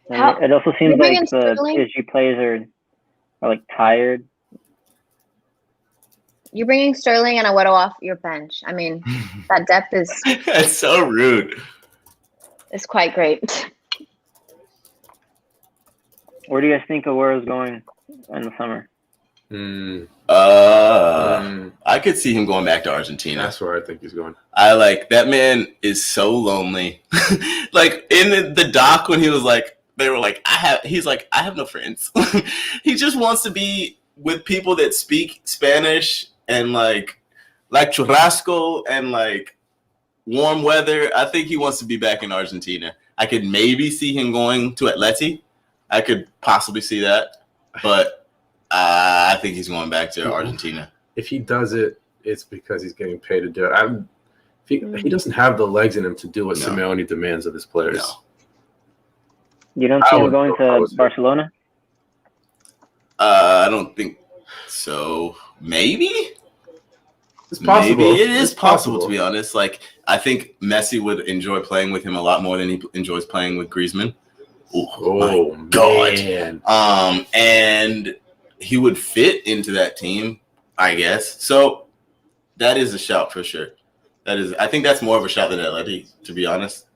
It also seems You're bringing like the Sterling? PSG players are tired. You're bringing Sterling and Aguero off your bench. I mean, that depth is That's so rude. quite great. Where do you guys think Aguero's going in the summer? I could see him going back to Argentina. That's where I think he's going. That man is so lonely. In the doc when he was they were he's like, I have no friends. He just wants to be with people that speak Spanish and like churrasco and warm weather. I think he wants to be back in Argentina. I could maybe see him going to Atleti. I could possibly see that, but I think he's going back to Argentina. If he does it, it's because he's getting paid to do it. He doesn't have the legs in him to do what Simeone demands of his players. No. You don't see him going to Barcelona? I don't think so. Maybe? It's possible. Maybe it is possible, to be honest. I think Messi would enjoy playing with him a lot more than he enjoys playing with Griezmann. Oh my God. Man. And he would fit into that team, I guess. So that is a shout for sure. I think that's more of a shout than Atleti, to be honest.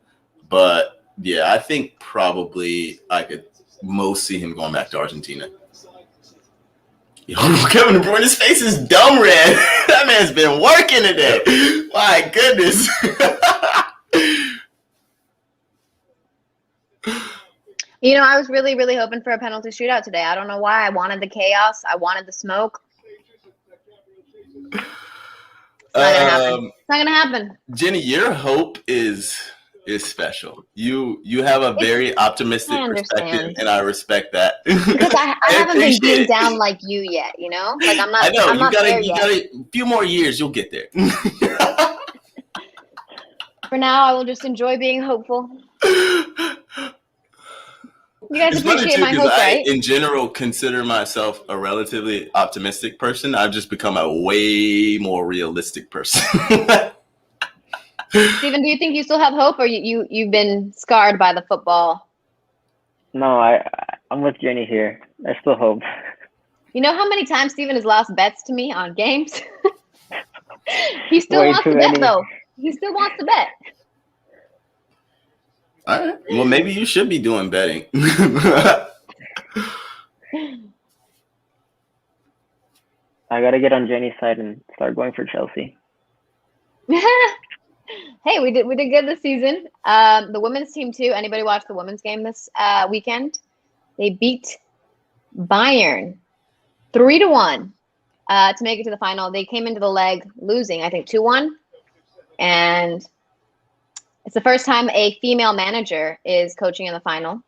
But yeah, I think probably I could most see him going back to Argentina. Yo, Kevin De Bruyne's face is dumb red. That man's been working today. My goodness. You know, I was really, really hoping for a penalty shootout today. I don't know why. I wanted the chaos. I wanted the smoke. It's not gonna happen. It's not gonna happen. Jenny, your hope is special. You have a very optimistic perspective, and I respect that. Because I haven't been beaten down like you yet, you know? Like I'm not. I know I'm you not got there a yet. few more years, you'll get there. For now, I will just enjoy being hopeful. You guys It's funny appreciate too, my because hope, right? in general, consider myself a relatively optimistic person. I've just become a way more realistic person. Steven, do you think you still have hope, or you've been scarred by the football? No, I'm with Jenny here. I still hope. You know how many times Steven has lost bets to me on games? He still Way wants too to bet, many. though. He still wants to bet. All right. Well, maybe you should be doing betting. I gotta get on Jenny's side and start going for Chelsea. Hey, we did good this season. The women's team too. Anybody watch the women's game this weekend? They beat Bayern 3-1 to make it to the final. They came into the leg losing, I think 2-1, and it's the first time a female manager is coaching in the final.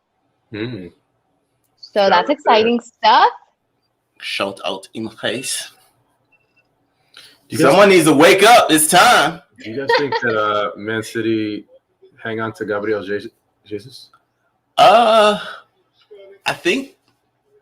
Mm. So that's exciting stuff. Shout out in my face. Do you guys, Someone needs to wake up. It's time. do you guys think that Man City hang on to Gabriel Jesus? I think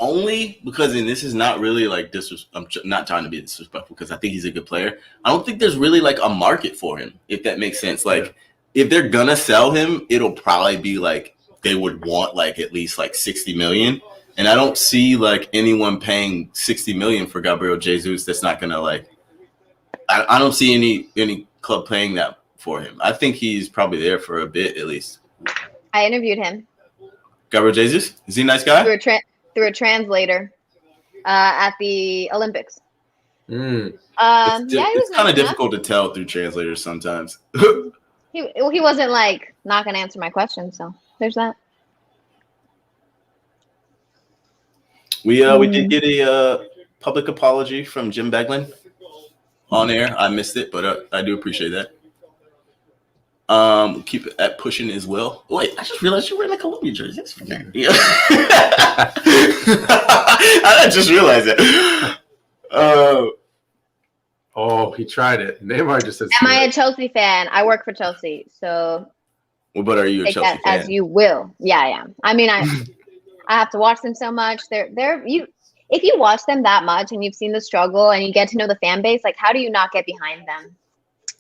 only because, and this is not really like I'm not trying to be disrespectful because I think he's a good player. I don't think there's really like a market for him, if that makes sense. Like, if they're gonna sell him, it'll probably be like they would want like at least like 60 million. And I don't see like anyone paying 60 million for Gabriel Jesus. That's not gonna like. I don't see any club paying that for him. I think he's probably there for a bit at least. I interviewed him Gabriel Jesus, is he a nice guy? through a translator at the Olympics. Mm. Yeah, he was It's kind nice of enough. difficult to tell through translators sometimes. He wasn't like not gonna answer my question, so there's that. We did get a public apology from Jim Beglin on air. I missed it, but I do appreciate that. Keep it at pushing as well. Wait, I just realized you're wearing a Columbia jersey. That's fair. Yeah. I just realized it. Oh, he tried it. Neymar just said. Am I a Chelsea fan? I work for Chelsea, so Well, but are you a take Chelsea that fan? as you will. Yeah, I am. I mean, I have to watch them so much. If you watch them that much and you've seen the struggle and you get to know the fan base, like how do you not get behind them?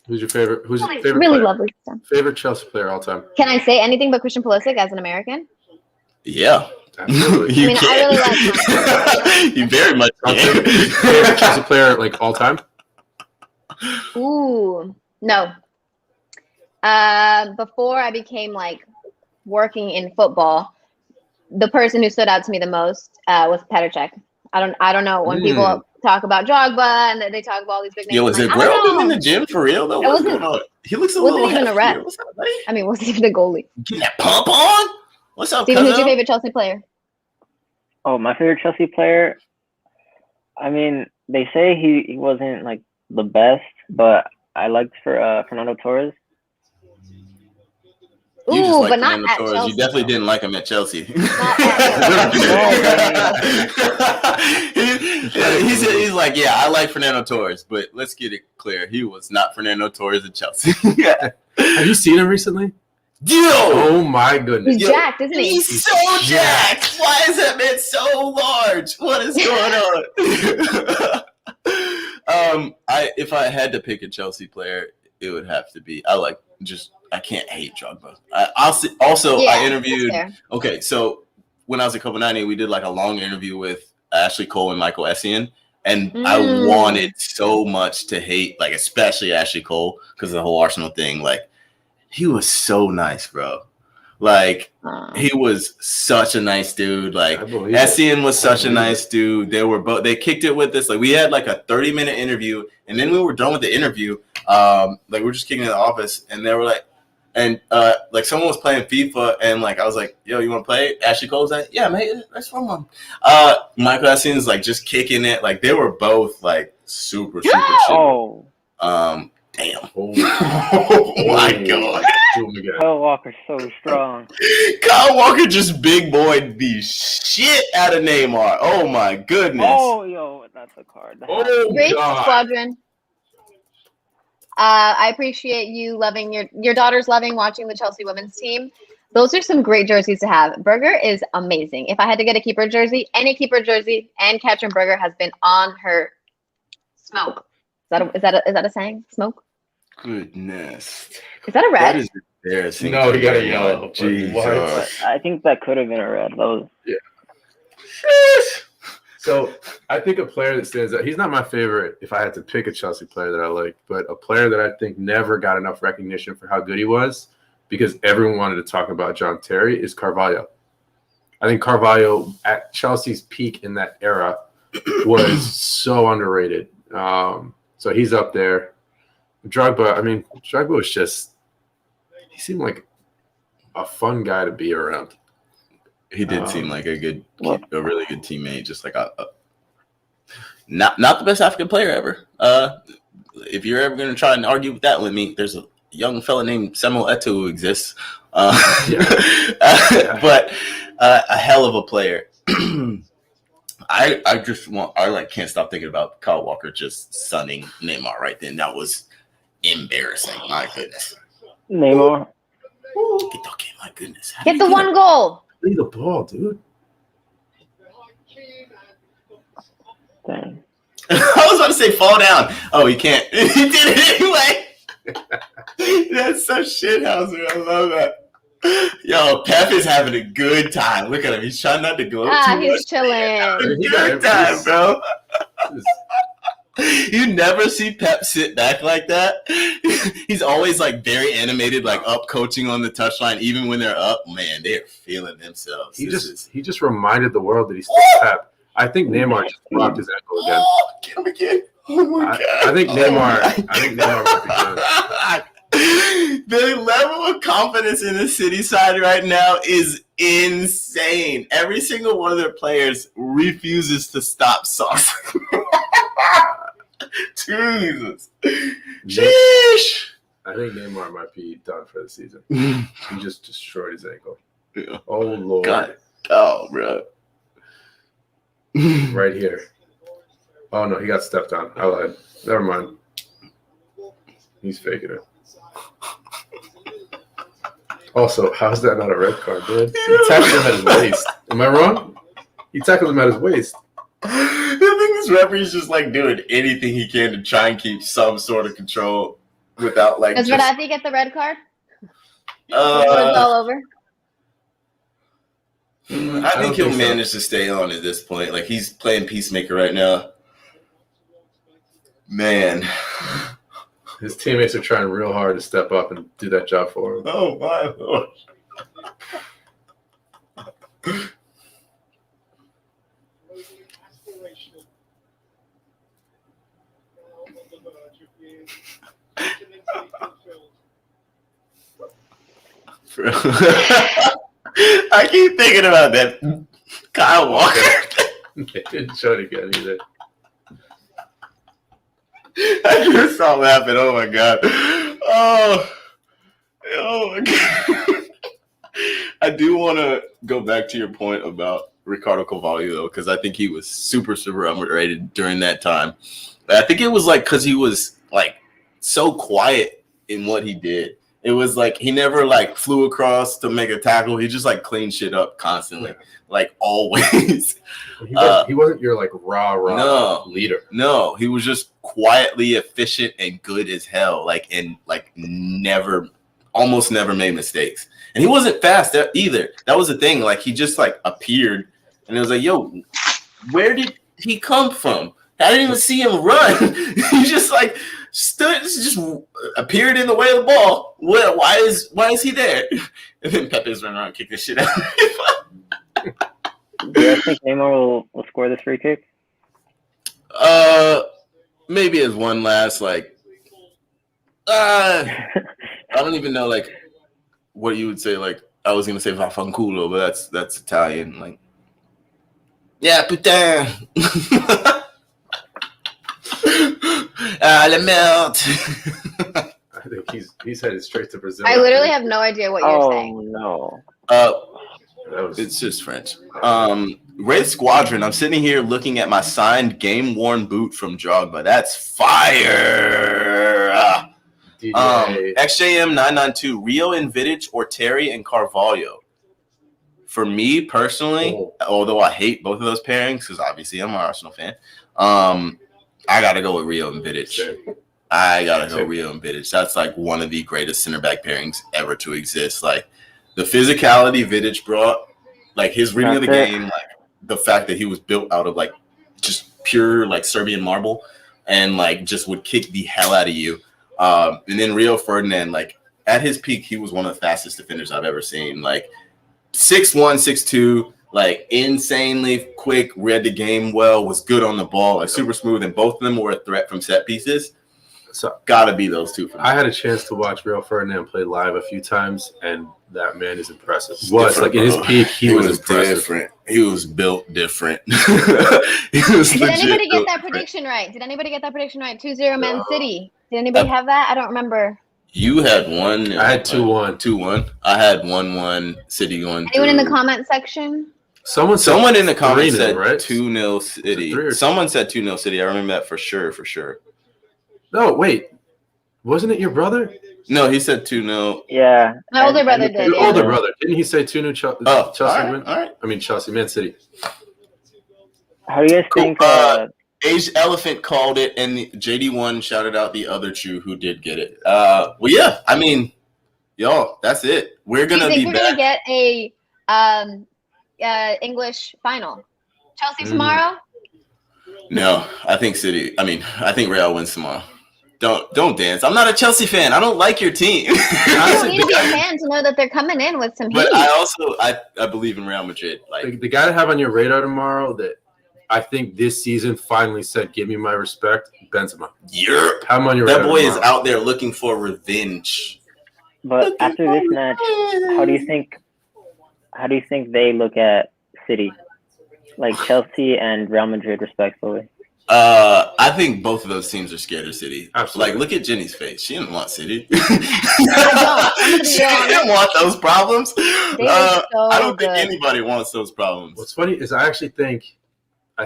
Who's your favorite? Who's your It's favorite really player? lovely stuff. Favorite Chelsea player all time? Can I say anything but Christian Pulisic as an American? Yeah. Absolutely. You I mean, can. I really like You very much favorite can. Chelsea player like all time? Ooh, no. Before I became like working in football, the person who stood out to me the most was Petr Cech. I don't know when people talk about Drogba and they talk about all these big names. Yo, is I'm it like, I don't Aguero know. in the gym for real though? It What's wasn't- going on? He looks a wasn't little even a heftier. rep. What's up, buddy? I mean, wasn't even a goalie. Getting that pump on? What's up, Steven, who's your cuzzo? favorite Chelsea player? Oh, my favorite Chelsea player. I mean, they say he wasn't like the best, but I liked Fernando Torres. You just Ooh, like but not Fernando at Torres. Chelsea. You definitely though. didn't like him at Chelsea. He's like, yeah, I like Fernando Torres, but let's get it clear. He was not Fernando Torres at Chelsea. Have you seen him recently? Yo! Oh my goodness! He's jacked, isn't he? He's so jacked. Why is that man so large? What is going on? If I had to pick a Chelsea player, it would have to be. I can't hate Drogba. I interviewed. that's fair. Okay, so when I was at Copenhagen, we did like a long interview with Ashley Cole and Michael Essien, and I wanted so much to hate, like especially Ashley Cole because of the whole Arsenal thing. Like he was so nice, bro. Like he was such a nice dude. Like Essien was such a nice dude. They kicked it with us. Like we had like a 30-minute interview, and then we were done with the interview. Like we were just kicking in the office, and they were like, and like someone was playing FIFA, and like I was like, "Yo, you want to play?" Ashley Cole was like, "Yeah, man, that's fun." Michael Essien's like just kicking it. Like they were both like super chill. Oh. Damn. Oh my God. Kyle Walker's so strong. Kyle Walker just big boyed the shit out of Neymar. Oh my goodness. Oh, yo, that's a card. Great squadron. I appreciate you loving your daughter's loving watching the Chelsea women's team. Those are some great jerseys to have. Berger is amazing. If I had to get a keeper jersey, any keeper jersey, and Katrin Berger has been on her smoke. Is that a saying? Smoke? Goodness. Is that a red? That is embarrassing. No, you got a yellow. Jesus. I think that could have been a red. Yeah. So I think a player that stands out, he's not my favorite if I had to pick a Chelsea player that I like, but a player that I think never got enough recognition for how good he was because everyone wanted to talk about John Terry is Carvalho. I think Carvalho at Chelsea's peak in that era was so underrated. So he's up there. Drogba was just – he seemed like a fun guy to be around. He did seem like a really good teammate, just like not the best African player ever. If you're ever going to try and argue with that with me, there's a young fella named Samuel Eto'o who exists. But a hell of a player. I can't stop thinking about Kyle Walker just sunning Neymar right then. That was embarrassing. My goodness. Neymar. Okay, my goodness. Get the one goal. Leave the ball, dude. Dang. I was about to say fall down. Oh, he can't. He did it anyway. That's so shithouser. I love that. Yo, Pep is having a good time. Look at him. He's trying not to go too he's much. chilling. Having a good time, bro. You never see Pep sit back like that. He's always like very animated, like up coaching on the touchline, even when they're up. Man, they're feeling themselves. He just reminded the world that he's still Pep. I think Neymar just rocked his ankle again. Get him again. Oh my God. I think Neymar might be good. The level of confidence in the City side right now is insane. Every single one of their players refuses to stop saucing. Jesus. Sheesh. I think Neymar might be done for the season. He just destroyed his ankle. Yeah. Oh, Lord. God. Oh, bro. Right here. Oh, no, he got stepped on. I lied. Never mind. He's faking it. Also, how's that not a red card, dude? He tackled him at his waist. Am I wrong? He tackled him at his waist. I think this referee's just like doing anything he can to try and keep some sort of control without like. Does Verratti get the red card? It's Uh, all over. I think he'll manage to stay on at this point. Like he's playing peacemaker right now. Man. His teammates are trying real hard to step up and do that job for him. Oh my Lord. I keep thinking about that Kyle Walker. They didn't show it again either. I just saw laughing. Oh my God. Oh my God. I do want to go back to your point about Ricardo Carvalho though, because I think he was super underrated during that time. But I think it was like because he was like so quiet in what he did. It was like he never like flew across to make a tackle. He just like cleaned shit up constantly, like always. He wasn't your like rah leader. No, he was just quietly efficient and good as hell. Almost never made mistakes. And he wasn't fast either. That was the thing. Like he just like appeared, and it was like, yo, where did he come from? I didn't even see him run. He just like just appeared in the way of the ball. Why is he there? And then Pepe's running around and kicking the shit out of him. Do you guys think Neymar will score this free kick? Maybe as one last I don't even know what you would say. I was gonna say Vaffanculo, but that's Italian. Yeah, putain. Le melt. I think he's headed straight to Brazil. I literally have no idea what you're saying. No. It's just French. Red Squadron. I'm sitting here looking at my signed game-worn boot from Drogba. That's fire. XJM 992. Rio and Vidic or Terry and Carvalho. For me personally, although I hate both of those pairings because obviously I'm an Arsenal fan, I gotta go with Rio and Vidic. Sure. I gotta go Rio and Vidic. That's one of the greatest center back pairings ever to exist. The physicality Vidic brought, his reading of the game, the fact that he was built out of just pure Serbian marble, and just would kick the hell out of you. And then Rio Ferdinand, at his peak, he was one of the fastest defenders I've ever seen. 6'1", 6'2", insanely quick, read the game well, was good on the ball, super smooth, and both of them were a threat from set pieces. So gotta be those two for me. I had a chance to watch Rio Ferdinand play live a few times, and that man is impressive. In his peak, he was impressive. Different. He was built different. Did anybody get that prediction right? 2-0 Man City. Did anybody have that? I don't remember. You had one. I had 2-1. 2-1. I had 1-1 City going. Anyone in the comment section? Someone in the comments said right? 2-0 City. Someone said 2-0 City. I remember that for sure. No, wait. Wasn't it your brother? No, he said 2-0. Yeah. My older brother did. Your older brother. Didn't he say 2-0 Chelsea? All right. I mean, Chelsea, Man City. How do you guys think... Aged Elephant called it, and JD1 shouted out the other Chew who did get it. Well, yeah, I mean, y'all, that's it. We're going to be back. We're going to get a English final. Chelsea tomorrow? No, I think City. I think Real wins tomorrow. Don't dance. I'm not a Chelsea fan. I don't like your team. You don't need to be a fan to know that they're coming in with some heat. But I believe in Real Madrid. The guy to have on your radar tomorrow that I think this season finally said, "Give me my respect," Benzema. Have him on your radar. That boy is out there looking for revenge. But after this match, how do you think they look at City, Chelsea and Real Madrid, respectively? I think both of those teams are scared of City. Absolutely. Look at Jenny's face. She didn't want City. I She didn't want those problems. I don't good. think anybody wants those problems. What's funny is I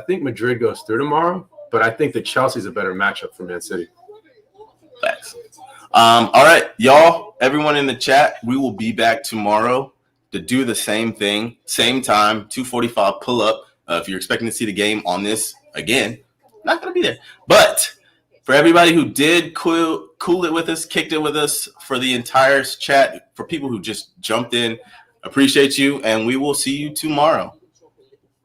think Madrid goes through tomorrow, but I think that Chelsea's a better matchup for Man City. Facts. All right, y'all, everyone in the chat, we will be back tomorrow to do the same thing, same time, 2:45 pull up. If you're expecting to see the game on this again, not going to be there. But for everybody who did cool it with us, kicked it with us for the entire chat, for people who just jumped in, appreciate you, and we will see you tomorrow.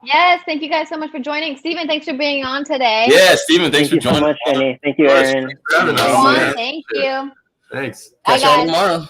Yes, thank you guys so much for joining. Steven, thanks for being on today. Yeah, Steven, thanks for joining. Thank you so much, Jenny. Thank you, Aaron. Thank you. Thanks. Catch y'all tomorrow.